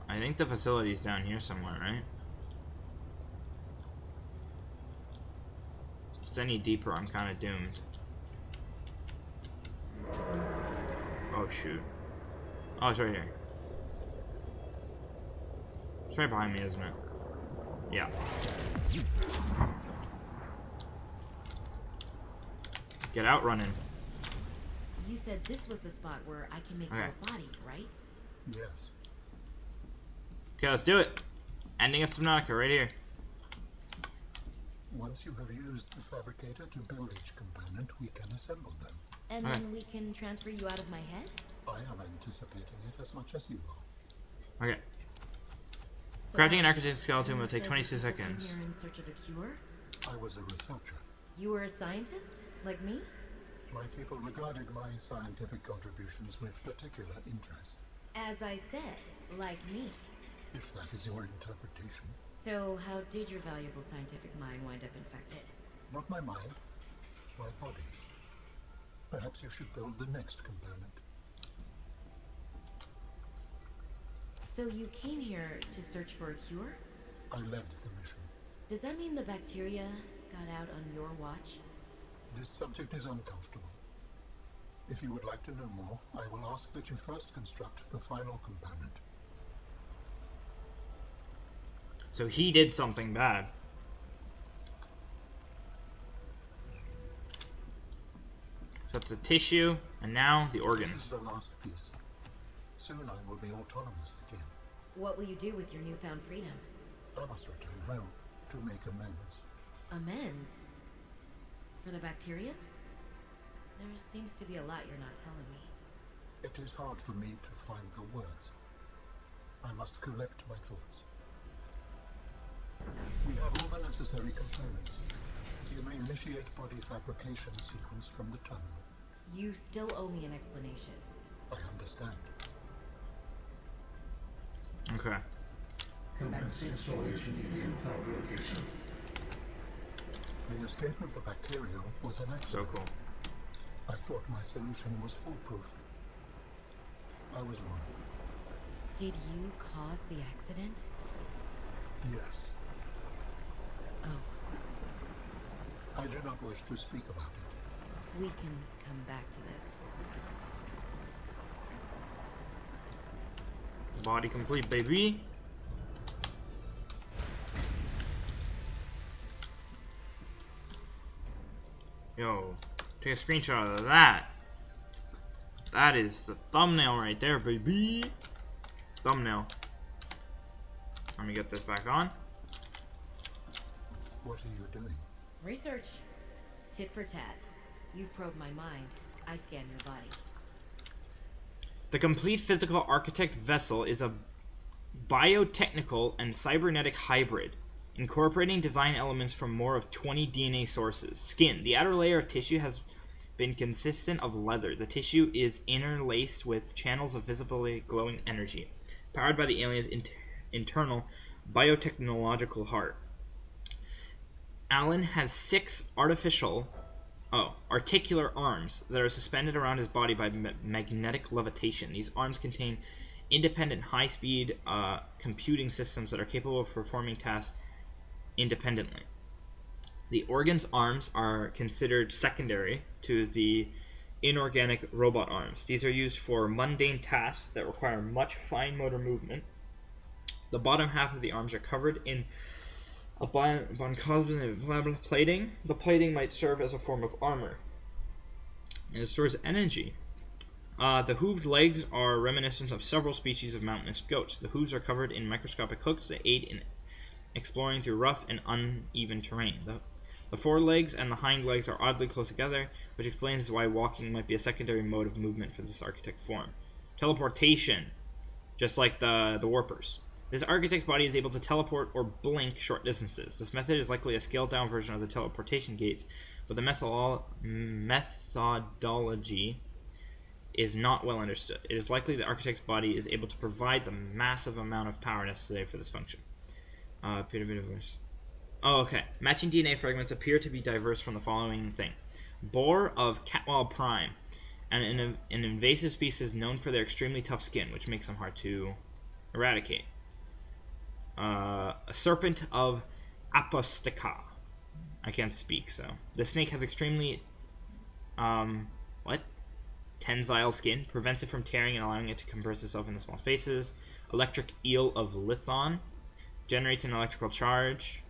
I think the facility's down here somewhere, right? If it's any deeper, I'm kind of doomed. Oh shoot. Oh, it's right here. It's right behind me, isn't it? Yeah. Get out running. You said this was the spot where I can make Okay. your body, right? Yes. Okay, let's do it. Ending of Subnatica right here. Once you have used the fabricator to build each component, we can assemble them. And Okay. then we can transfer you out of my head? I am anticipating it as much as you are. Okay. So Crafting an how- architect skeleton you will take said 22 you came seconds. here in search of a cure? I was a researcher. You were a scientist? Like me? My people regarded my scientific contributions with particular interest, As I said, like me. if that is your interpretation. So how did your valuable scientific mind wind up infected? Not my mind, my body. Perhaps you should build the next component. So you came here to search for a cure? I led the mission. Does that mean the bacteria got out on your watch? This subject is uncomfortable. If you would like to know more, I will ask that you first construct the final component. So he did something bad. So it's a tissue, and now the This organs. is the last piece. Soon I will be autonomous again. What will you do with your newfound freedom? I must return home to make amends. Amends? For the bacteria? There seems to be a lot you're not telling me. It is hard for me to find the words. I must collect my thoughts. We have all the necessary components. You may initiate body fabrication sequence from the terminal. You still owe me an explanation. I understand. Okay. Commencing storage medium fabrication. The escape of the bacteria was an accident. So cool. I thought my solution was foolproof. I was wrong. Did you cause the accident? Yes. Oh, I do not wish to speak about it. we can come back to this. Body complete, baby. Yo, take a screenshot of that. That is the thumbnail right there, baby. Thumbnail. Let me get this back on. What are you doing? Research. Tit for tat. You've probed my mind. I scan your body. The complete physical architect vessel is a biotechnical and cybernetic hybrid, incorporating design elements from more of 20 DNA sources. Skin. The outer layer of tissue has been consistent of leather. The tissue is interlaced with channels of visibly glowing energy, powered by the alien's internal biotechnological heart. Alan has 6 articular arms that are suspended around his body by magnetic levitation. These arms contain independent high-speed computing systems that are capable of performing tasks independently. The organ's arms are considered secondary to the inorganic robot arms. These are used for mundane tasks that require much fine motor movement. The bottom half of the arms are covered in a biocosmic plating. The plating might serve as a form of armor. And it stores energy. The hooved legs are reminiscent of several species of mountainous goats. The hooves are covered in microscopic hooks that aid in exploring through rough and uneven terrain. The forelegs and the hind legs are oddly close together, which explains why walking might be a secondary mode of movement for this architect form. Teleportation, just like the warpers. This architect's body is able to teleport or blink short distances. This method is likely a scaled-down version of the teleportation gates, but the methodology is not well understood. It is likely the architect's body is able to provide the massive amount of power necessary for this function. Oh, okay. Matching DNA fragments appear to be diverse from the following thing. Boar of Catwall Prime, an invasive species known for their extremely tough skin, which makes them hard to eradicate. A serpent of Apostica. I can't speak, so. The snake has extremely, tensile skin, prevents it from tearing and allowing it to compress itself into small spaces. Electric eel of Lithon, generates an electrical charge.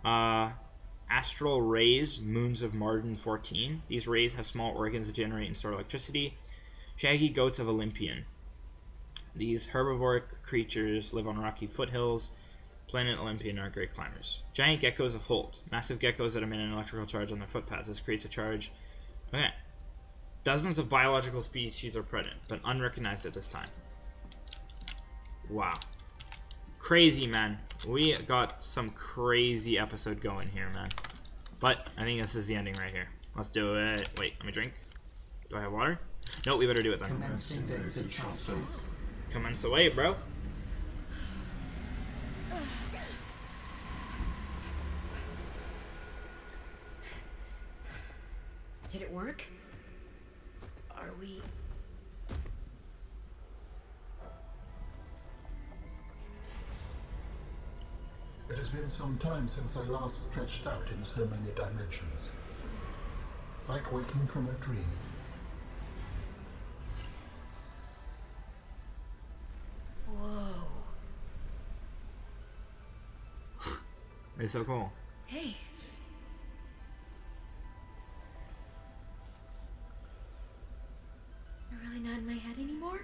Astral rays, moons of Marden 14. These rays have small organs that generate and store electricity. Shaggy goats of Olympian. These herbivoric creatures live on rocky foothills. Planet Olympian are great climbers. Giant geckos of Holt. Massive geckos that emit an electrical charge on their footpaths. This creates a charge. Okay. Dozens of biological species are present, but unrecognized at this time. Wow. Crazy, man. We got some crazy episode going here, man. But I think this is the ending right here. Let's do it. Wait, let me drink. Do I have water? No, we better do it then. Commencing data transfer. Commence away, bro. Did it work? Are we... It has been some time since I last stretched out in so many dimensions. Like waking from a dream. Whoa. It's so cool. Hey. You're really not in my head anymore?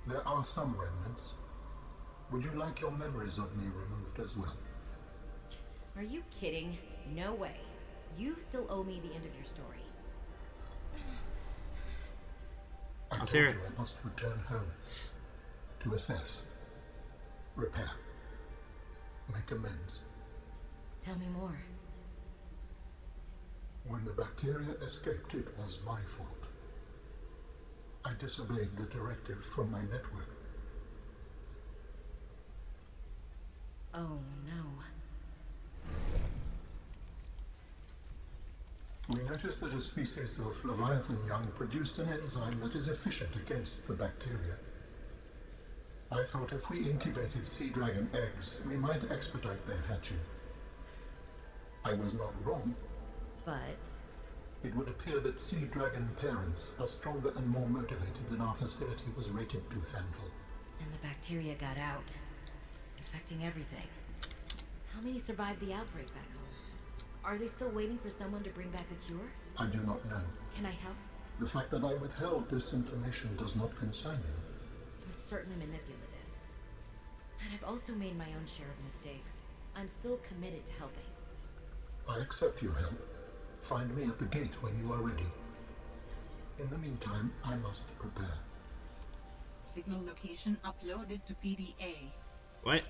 There are some remnants. Would you like your memories of me removed as well? Are you kidding? No way. You still owe me the end of your story. I Let's told hear you it. I must return home. To assess. Repair. Make amends. Tell me more. When the bacteria escaped, it was my fault. I disobeyed the directive from my network. Oh no. We noticed that a species of Leviathan young produced an enzyme that is efficient against the bacteria. I thought if we incubated sea dragon eggs, we might expedite their hatching. I was not wrong. But... It would appear that sea dragon parents are stronger and more motivated than our facility was rated to handle. And the bacteria got out, infecting everything. How many survived the outbreak back home? Are they still waiting for someone to bring back a cure? I do not know. Can I help? The fact that I withheld this information does not concern me. It was certainly manipulative. And I've also made my own share of mistakes. I'm still committed to helping. I accept your help. Find me at the gate when you are ready. In the meantime, I must prepare. Signal location uploaded to PDA. What?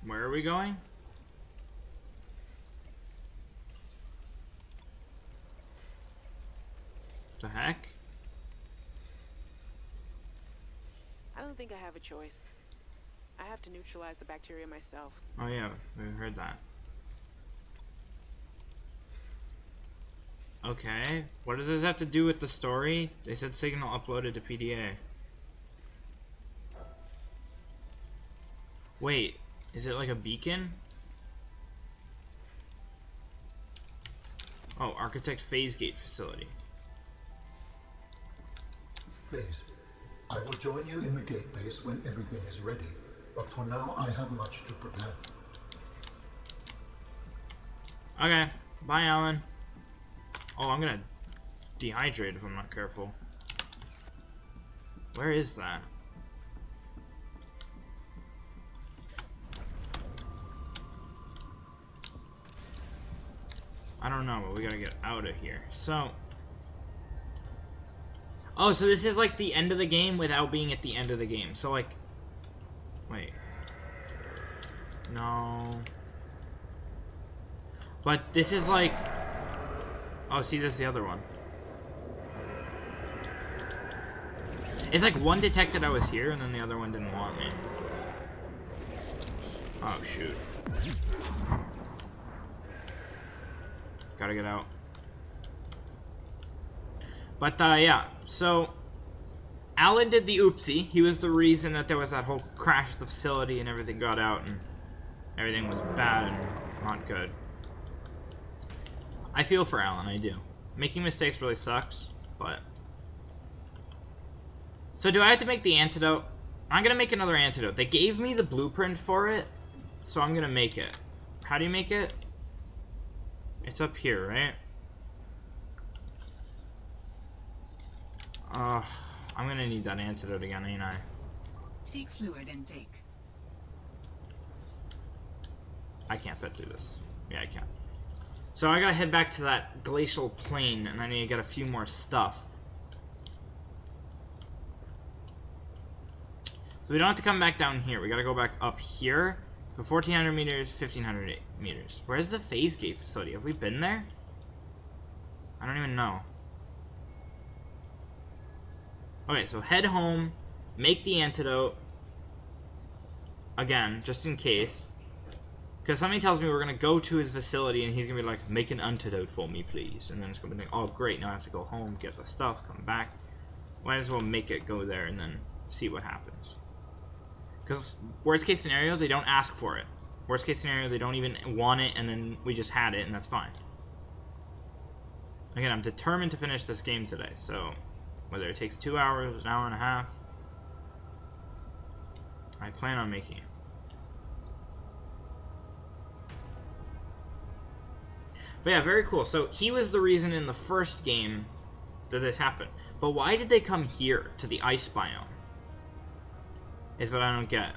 Where are we going? The heck? I don't think I have a choice. I have to neutralize the bacteria myself. Oh yeah, we heard that. Okay, what does this have to do with the story? They said signal uploaded to PDA. Wait, is it like a beacon? Oh, Architect Phase Gate Facility. Please, I will join you in the gate base when everything is ready. But for now, I have much to prepare. Okay. Bye, Alan. Oh, I'm gonna dehydrate if I'm not careful. Where is that? I don't know, but we gotta get out of here. So... Oh, so this is like the end of the game without being at the end of the game. So like... Wait. No... But this is like... Oh, see, this is the other one. It's like one detected I was here, and then the other one didn't want me. Oh, shoot. Gotta get out. But, yeah, so... Alan did the oopsie. He was the reason that there was that whole crash at the facility and everything got out, and everything was bad and not good. I feel for Alan, I do. Making mistakes really sucks, but... So do I have to make the antidote? I'm gonna make another antidote. They gave me the blueprint for it, so I'm gonna make it. How do you make it? It's up here, right? I'm gonna need that antidote again, ain't I? Seek fluid intake. I can't fit through this. Yeah, I can. So I gotta head back to that glacial plain, and I need to get a few more stuff. So we don't have to come back down here. We gotta go back up here. For 1,400 meters, 1,500 meters. Where's the phase gate facility? Have we been there? I don't even know. Okay, so head home, make the antidote. Again, just in case. Because somebody tells me we're going to go to his facility and he's going to be like, make an antidote for me, please. And then it's going to be like, oh, great, now I have to go home, get the stuff, come back. Might as well make it go there and then see what happens. Because worst case scenario, they don't ask for it. Worst case scenario, they don't even want it and then we just had it and that's fine. Again, I'm determined to finish this game today, so whether it takes 2 hours, an hour and a half, I plan on making it. But yeah, very cool. So he was the reason in the first game that this happened. But why did they come here to the ice biome? Is what I don't get.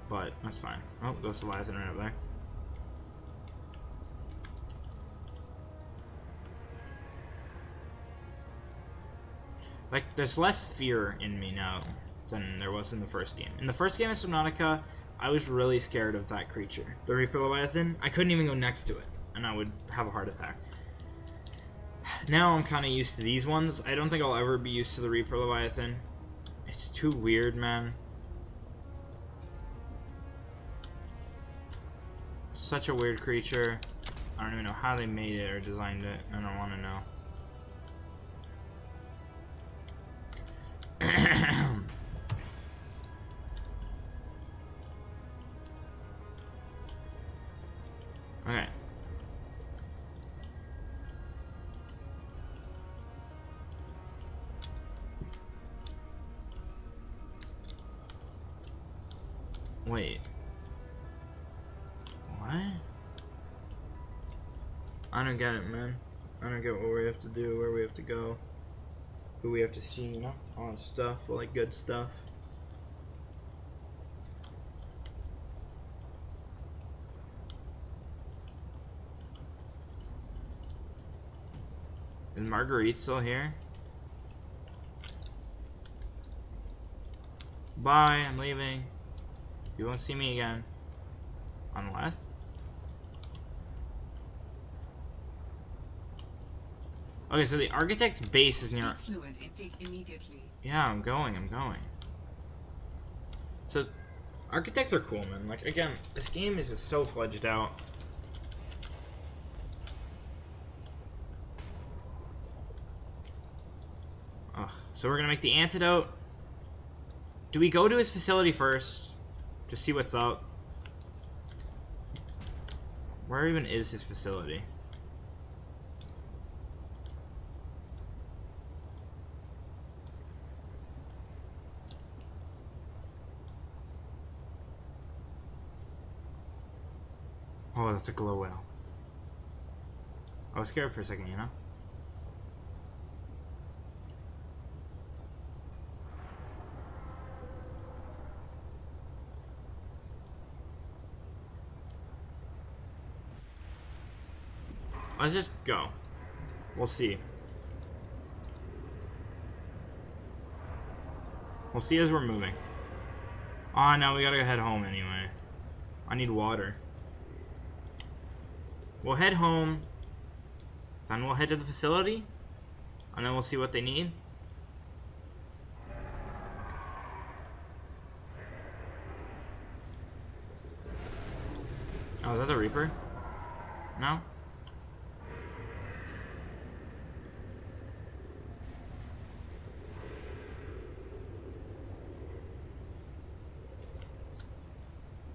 But that's fine. Oh, there's Leviathan right up there. Like, there's less fear in me now than there was in the first game. In the first game of Subnautica, I was really scared of that creature. The Reaper Leviathan, I couldn't even go next to it, and I would have a heart attack. Now I'm kind of used to these ones. I don't think I'll ever be used to the Reaper Leviathan. It's too weird, man. Such a weird creature. I don't even know how they made it or designed it. I don't want to know. Okay. Wait. What? I don't get it, man. I don't get what we have to do, where we have to go, who we have to see, you know? All that stuff, all that good stuff. Is Marguerite still here? Bye, I'm leaving. You won't see me again. Unless... Okay, so the architect's base is near... Seek fluid intake immediately. Yeah, I'm going. So, architects are cool, man. Like, again, this game is just so fledged out. Ugh. So we're gonna make the antidote. Do we go to his facility first? To see what's up? Where even is his facility? it's a glow whale. I was scared for a second, you know? Let's just go. We'll see. We'll see as we're moving. Oh, no, we gotta head home anyway. I need water. We'll head home. Then we'll head to the facility. And then we'll see what they need. Oh, is that the Reaper? No?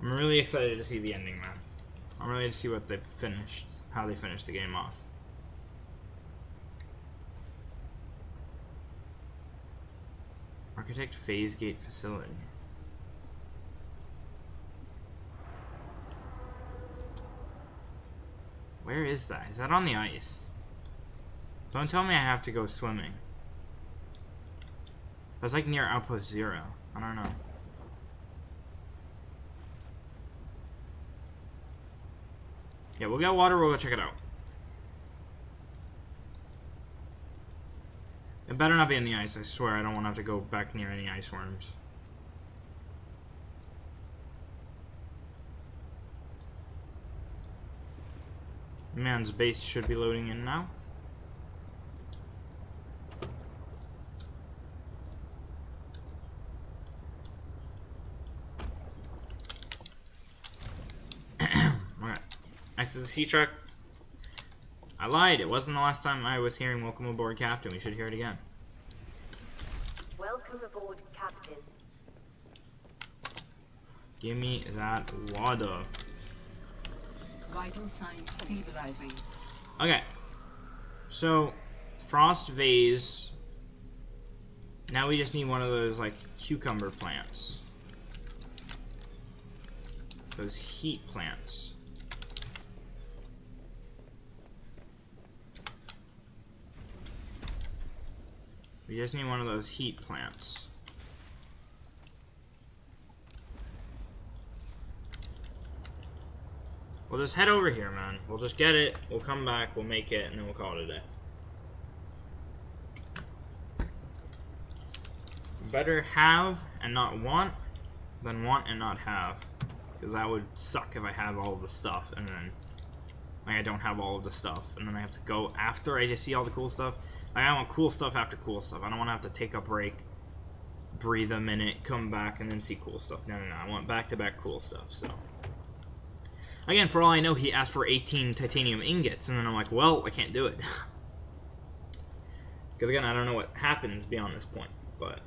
I'm really excited to see the ending, man. I'm really to see what they finished, how they finished the game off. Architect Phase Gate Facility. Where is that? Is that on the ice? Don't tell me I have to go swimming. That's like near Outpost 0. I don't know. Yeah, we'll get water, we'll go check it out. It better not be in the ice, I swear. I don't want to have to go back near any ice worms. Man's base should be loading in now. Alright. Exit the sea truck. I lied. It wasn't the last time I was hearing "Welcome aboard, Captain." We should hear it again. Welcome aboard, Captain. Give me that water. Vital signs stabilizing. Okay. So, frost vase. Now we just need one of those, like, cucumber plants. Those heat plants. We just need one of those heat plants. We'll just head over here, man. We'll just get it, we'll come back, we'll make it, and then we'll call it a day. Better have and not want than want and not have. Because that would suck if I have all of the stuff and then like I don't have all of the stuff and then I have to go after I just see all the cool stuff. Like, I want cool stuff after cool stuff. I don't want to have to take a break, breathe a minute, come back, and then see cool stuff. No, no, no. I want back-to-back cool stuff, so. Again, for all I know, he asked for 18 titanium ingots, and then I'm like, well, I can't do it. Because, again, I don't know what happens beyond this point, but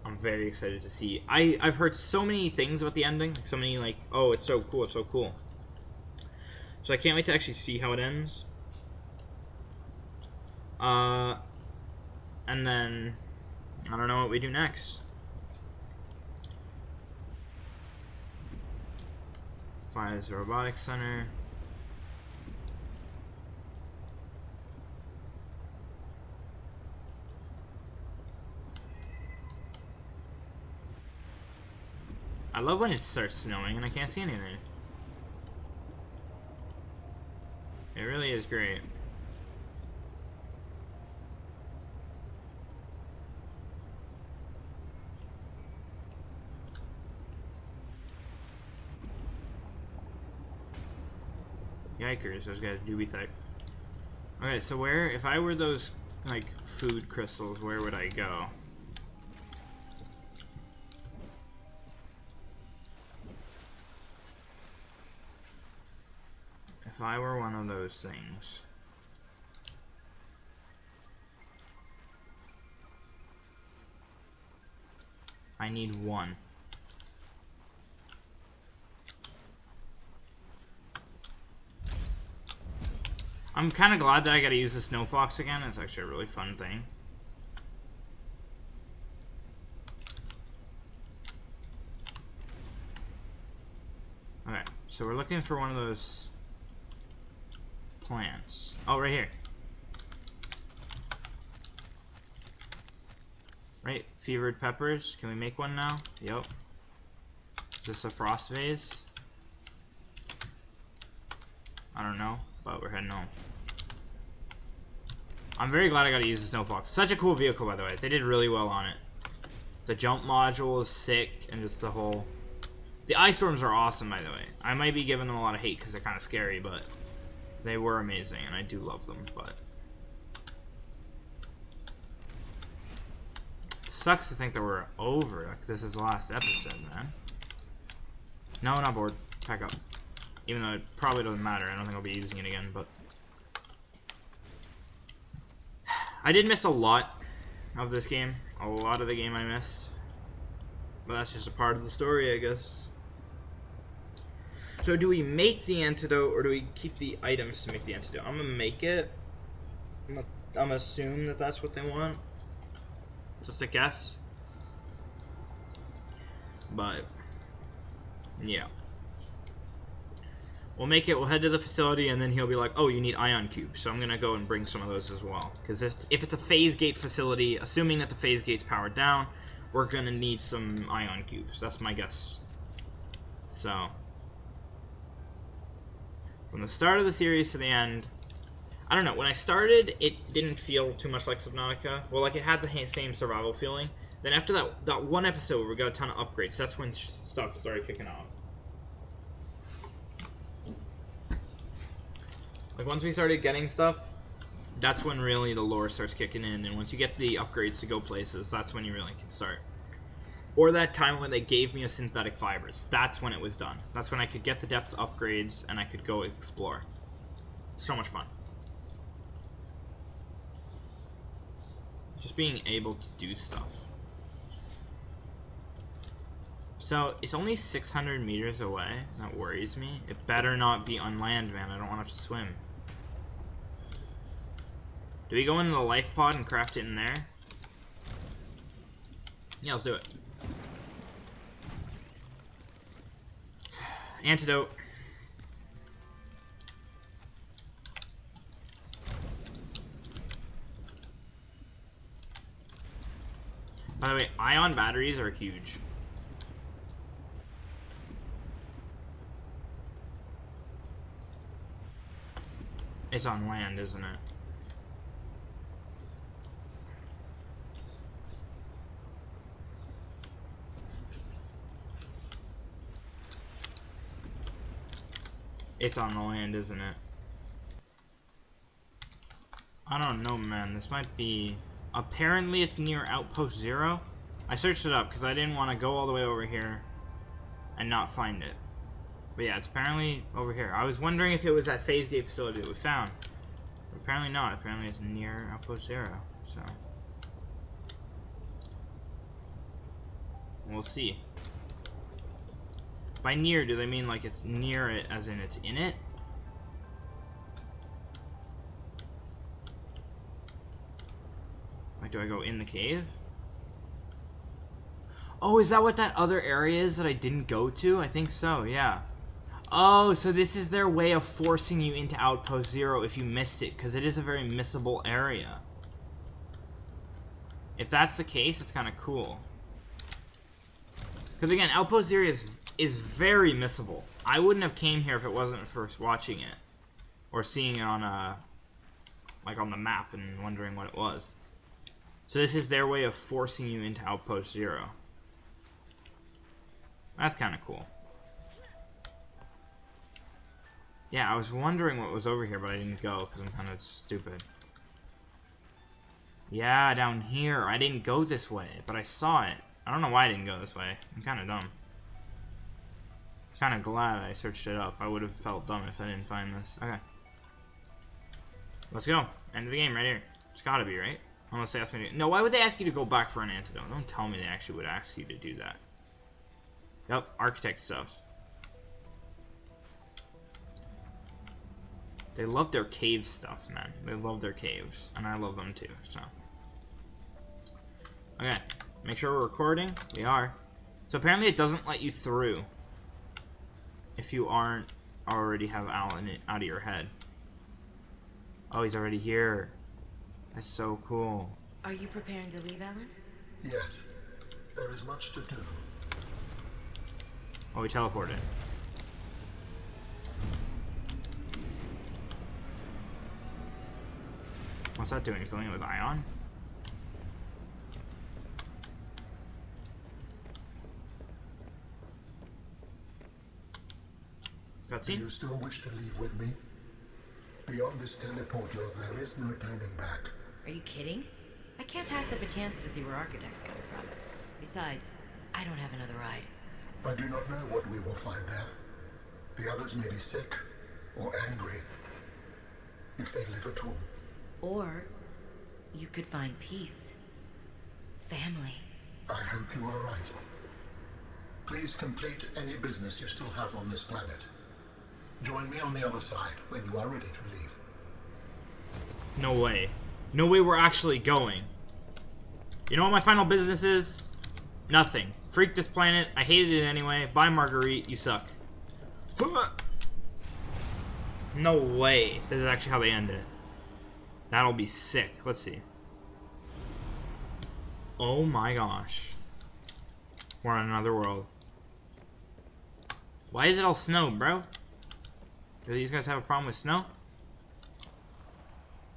I'm very excited to see. I've heard so many things about the ending, so many, like, oh, it's so cool, it's so cool. So I can't wait to actually see how it ends. And then, I don't know what we do next. Fires the robotics center. I love when it starts snowing and I can't see anything. It really is great. Yikers, those guys do be thick. Okay, so where, if I were those, like, food crystals, where would I go? If I were one of those things. I need one. I'm kind of glad that I gotta use the snow fox again. It's actually a really fun thing. Okay, so we're looking for one of those plants. Oh, right here. Right, fevered peppers. Can we make one now? Yep. Is this a frost vase? I don't know, but we're heading home. I'm very glad I got to use the snowfox. Such a cool vehicle, by the way. They did really well on it. The jump module is sick, and just the whole... The ice storms are awesome, by the way. I might be giving them a lot of hate because they're kind of scary, but they were amazing, and I do love them, but... It sucks to think that we're over. Like, this is the last episode, man. No, not bored. Pack up. Even though it probably doesn't matter. I don't think I'll be using it again, but... I did miss a lot of this game. A lot of the game I missed. But that's just a part of the story, I guess. So do we make the antidote, or do we keep the items to make the antidote? I'm gonna make it. I'm gonna assume that that's what they want. Just a guess. But, yeah. We'll make it, we'll head to the facility, and then he'll be like, oh, you need ion cubes. So I'm gonna go and bring some of those as well. Because if it's a phase gate facility, assuming that the phase gate's powered down, we're gonna need some ion cubes. That's my guess. So, from the start of the series to the end, I don't know, when I started, it didn't feel too much like Subnautica. Well, like, it had the same survival feeling. Then after that one episode where we got a ton of upgrades, that's when stuff started kicking off. Like, once we started getting stuff, that's when really the lore starts kicking in. And once you get the upgrades to go places, that's when you really can start. Or that time when they gave me a synthetic fibers. That's when it was done. That's when I could get the depth upgrades and I could go explore. So much fun. Just being able to do stuff. So, it's only 600 meters away. That worries me. It better not be on land, man. I don't want to have to swim. Do we go into the life pod and craft it in there? Yeah, let's do it. Antidote. By the way, ion batteries are huge. It's on land, isn't it? It's on the land, isn't it? I don't know, man. This might be... Apparently it's near Outpost 0. I searched it up because I didn't want to go all the way over here and not find it. But yeah, it's apparently over here. I was wondering if it was that phase gate facility that we found. But apparently not. Apparently it's near Outpost 0. So... we'll see. By near, do they mean like it's near it as in it's in it? Like, do I go in the cave? Oh, is that what that other area is that I didn't go to? I think so, yeah. Oh, so this is their way of forcing you into Outpost 0 if you missed it, because it is a very missable area. If that's the case, it's kind of cool. Because again, Outpost 0 is very missable. I wouldn't have came here if it wasn't for watching it. Or seeing it on like on the map and wondering what it was. So this is their way of forcing you into Outpost 0. That's kind of cool. Yeah, I was wondering what was over here, but I didn't go because I'm kind of stupid. Yeah, down here. I didn't go this way, but I saw it. I don't know why I didn't go this way. I'm kind of dumb. Kind of glad I searched it up. I would have felt dumb if I didn't find this. Okay. Let's go. End of the game right here. It's gotta be, right? Unless they ask me to... No, why would they ask you to go back for an antidote? Don't tell me they actually would ask you to do that. Yep, architect stuff. They love their cave stuff, man. They love their caves. And I love them too, so... Okay. Make sure we're recording. We are. So apparently it doesn't let you through if you aren't already have Al in it out of your head. Oh, he's already here. That's so cool. Are you preparing to leave, Alan? Yes, there is much to do. Oh, we teleported. What's that doing? Filling it with ion? Do Cutscene? you still wish to leave with me? Beyond this teleporter, there is no turning back. Are you kidding? I can't pass up a chance to see where architects come from. Besides, I don't have another ride. I do not know what we will find there. The others may be sick or angry, if they live at all. Or you could find peace. Family. I hope you are right. Please complete any business you still have on this planet. Join me on the other side when you are ready to leave. No way. No way we're actually going. You know what my final business is? Nothing. Freak this planet. I hated it anyway. Bye, Marguerite. You suck. No way. This is actually how they end it. That'll be sick. Let's see. Oh my gosh. We're on another world. Why is it all snow, bro? Do these guys have a problem with snow?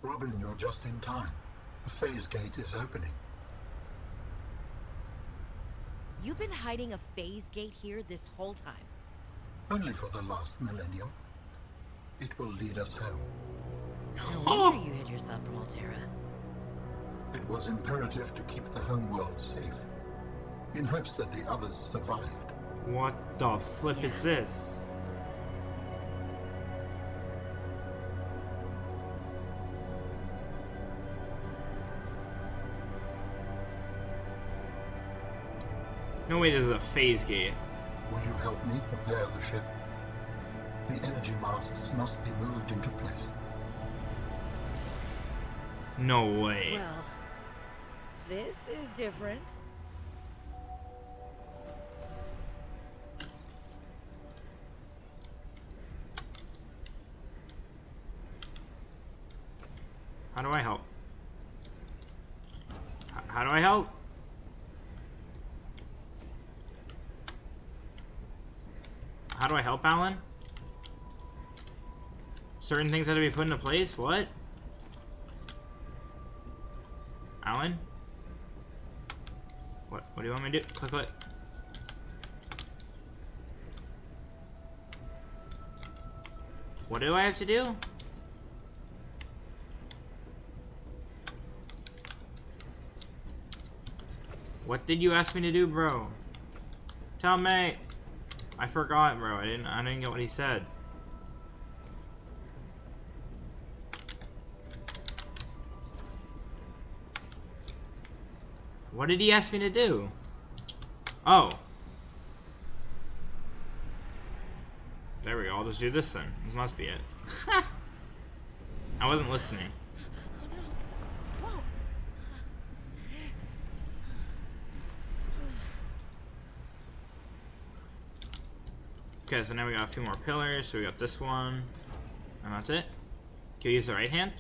Robin, you're just in time. The phase gate is opening. You've been hiding a phase gate here this whole time. Only for the last millennium. It will lead us home. No wonder you hid yourself from Altera. It was imperative to keep the homeworld safe, in hopes that the others survived. What the flip is this? No way this is a phase gate. Will you help me prepare the ship? The energy masts must be moved into place. No way. Well, this is different. How do I help? How do I help? How do I help, Alan? Certain things have to be put into place? What? Alan? What do you want me to do? Click. What do I have to do? What did you ask me to do, bro? Tell me. I forgot, bro. I didn't get what he said. What did he ask me to do? Oh. There we go. I'll just do this then. This must be it. I wasn't listening. Okay, so now we got a few more pillars. So we got this one. And that's it. Can we use the right hand?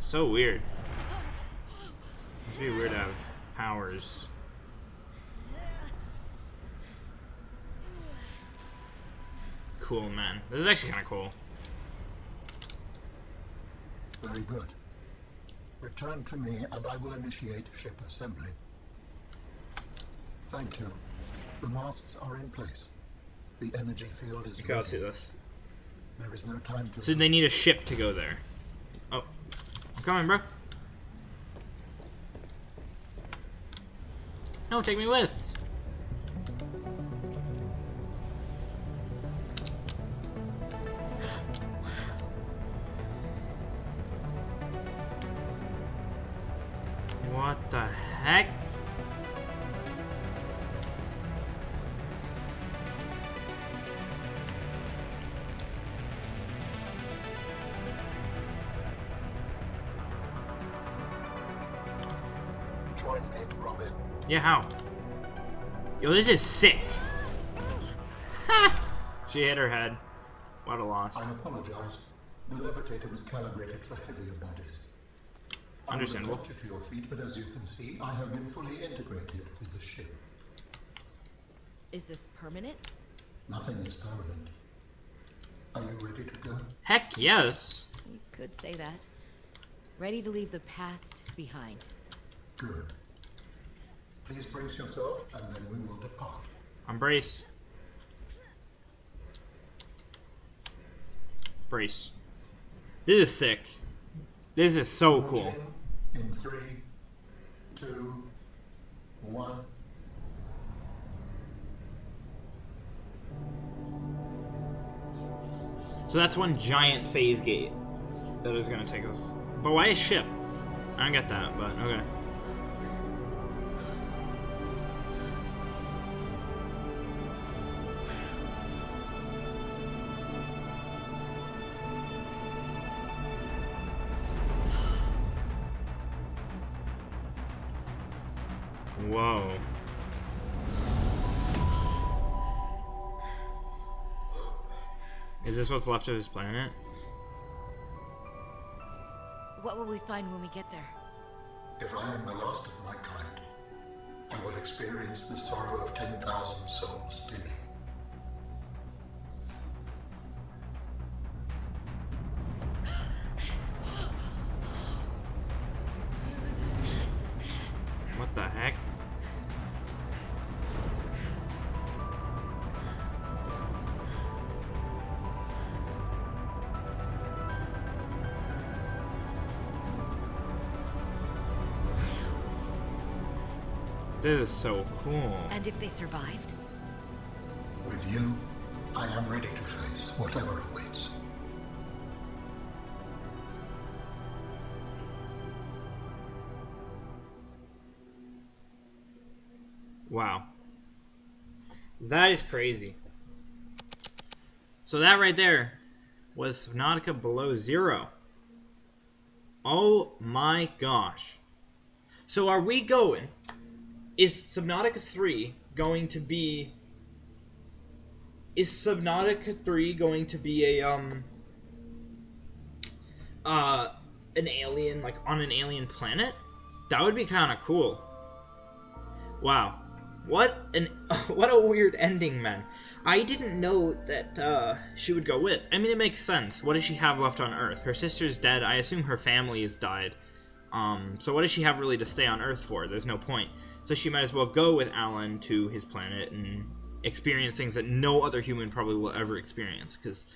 So weird. Must be weird to have powers. Cool, man. This is actually kind of cool. Very good. Return to me and I will initiate ship assembly. Thank you. The masts are in place. The energy field is Okay, let's see this. There is no time to... So they need a ship to go there. Oh. I'm coming, bro. No, take me with. What the heck? Join me, Robin. Yeah, how? Yo, this is sick. Ha! She hit her head. What a loss. I apologize. The levitator was calibrated for heavier bodies. Understandable. I would have helped you to your feet, but as you can see, I have been fully integrated with the ship. Is this permanent? Nothing is permanent. Are you ready to go? Heck yes. You could say that. Ready to leave the past behind. Good. Please brace yourself, and then we will depart. I'm braced. Brace. This is sick. This is so cool. In 3, 2, 1. So that's one giant phase gate that is going to take us. But why a ship? I don't get that, but okay. Whoa. Is this what's left of his planet? What will we find when we get there? If I am the last of my kind, I will experience the sorrow of 10,000 souls dimming. What the heck? This is so cool. And if they survived? With you, I am ready to face whatever awaits. Wow. That is crazy. So that right there was Subnautica Below Zero. Oh my gosh. So are we going... Is Subnautica 3 going to be... Is Subnautica 3 going to be a, an alien, like, on an alien planet? That would be kind of cool. Wow. What a weird ending, man. I didn't know that, she would go with. I mean, it makes sense. What does she have left on Earth? Her sister's dead. I assume her family has died. So what does she have really to stay on Earth for? There's no point. So she might as well go with Alan to his planet and experience things that no other human probably will ever experience. Because,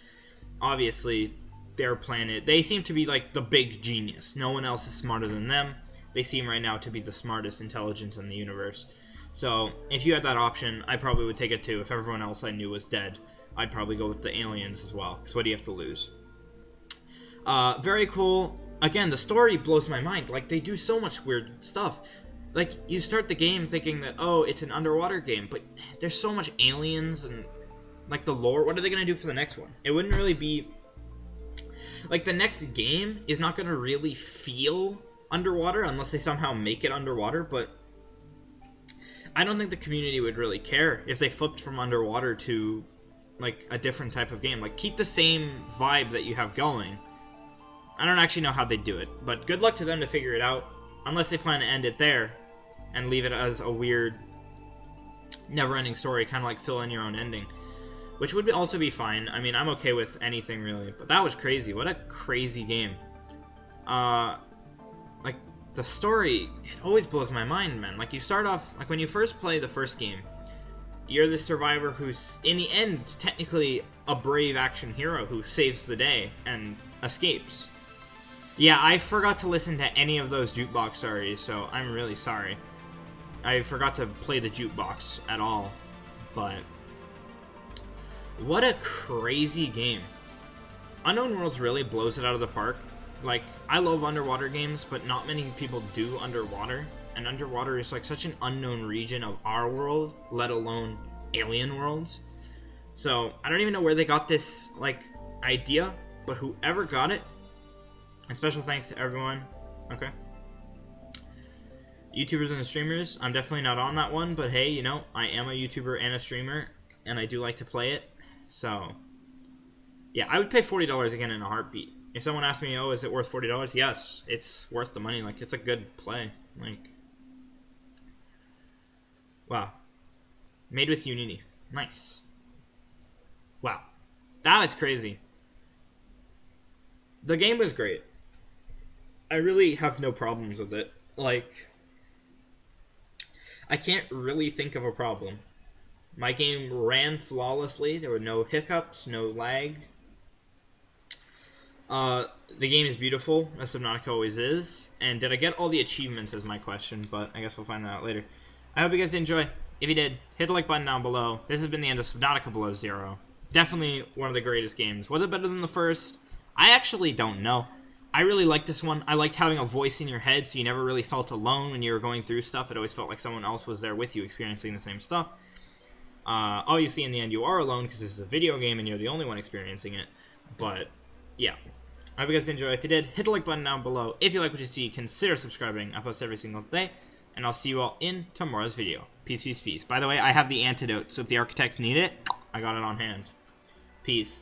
obviously, their planet, they seem to be, like, the big genius. No one else is smarter than them. They seem right now to be the smartest intelligence in the universe. So, if you had that option, I probably would take it too. If everyone else I knew was dead, I'd probably go with the aliens as well. Because what do you have to lose? Very cool. Again, the story blows my mind. Like, they do so much weird stuff. Like, you start the game thinking that, oh, it's an underwater game, but there's so much aliens and, like, the lore. What are they going to do for the next one? It wouldn't really be... Like, the next game is not going to really feel underwater unless they somehow make it underwater, but I don't think the community would really care if they flipped from underwater to, like, a different type of game. Like, keep the same vibe that you have going. I don't actually know how they do it, but good luck to them to figure it out, unless they plan to end it there and leave it as a weird, never-ending story, kind of like fill in your own ending, which would also be fine. I mean, I'm okay with anything, really, but that was crazy. What a crazy game. Like, the story, it always blows my mind, man. Like, you start off, like, when you first play the first game, you're the survivor who's, in the end, technically a brave action hero who saves the day and escapes. Yeah, I forgot to listen to any of those jukebox stories, so I'm really sorry. I forgot to play the jukebox at all, but what a crazy game. Unknown Worlds really blows it out of the park. Like, I love underwater games, but not many people do underwater, and underwater is like such an unknown region of our world, let alone alien worlds. So, I don't even know where they got this, like, idea, but whoever got it, and special thanks to everyone. Okay. YouTubers and the streamers, I'm definitely not on that one, but hey, you know, I am a YouTuber and a streamer, and I do like to play it. So, yeah, I would pay $40 again in a heartbeat. If someone asked me, oh, is it worth $40? Yes, it's worth the money. Like, it's a good play. Like, wow. Made with Unity. Nice. Wow. That was crazy. The game was great. I really have no problems with it. Like, I can't really think of a problem. My game ran flawlessly. There were no hiccups, no lag. The game is beautiful, as Subnatica always is. And did I get all the achievements is my question, but I guess we'll find that out later. I hope you guys enjoy. If you did, hit the like button down below. This has been the end of Subnautica Below Zero. Definitely one of the greatest games. Was it better than the first? I actually don't know. I really liked this one. I liked having a voice in your head, so you never really felt alone when you were going through stuff. It always felt like someone else was there with you experiencing the same stuff. Obviously, in the end, you are alone because this is a video game and you're the only one experiencing it. But, yeah. I hope you guys enjoy. If you did, hit the like button down below. If you like what you see, consider subscribing. I post every single day. And I'll see you all in tomorrow's video. Peace, peace, peace. By the way, I have the antidote, so if the architects need it, I got it on hand. Peace.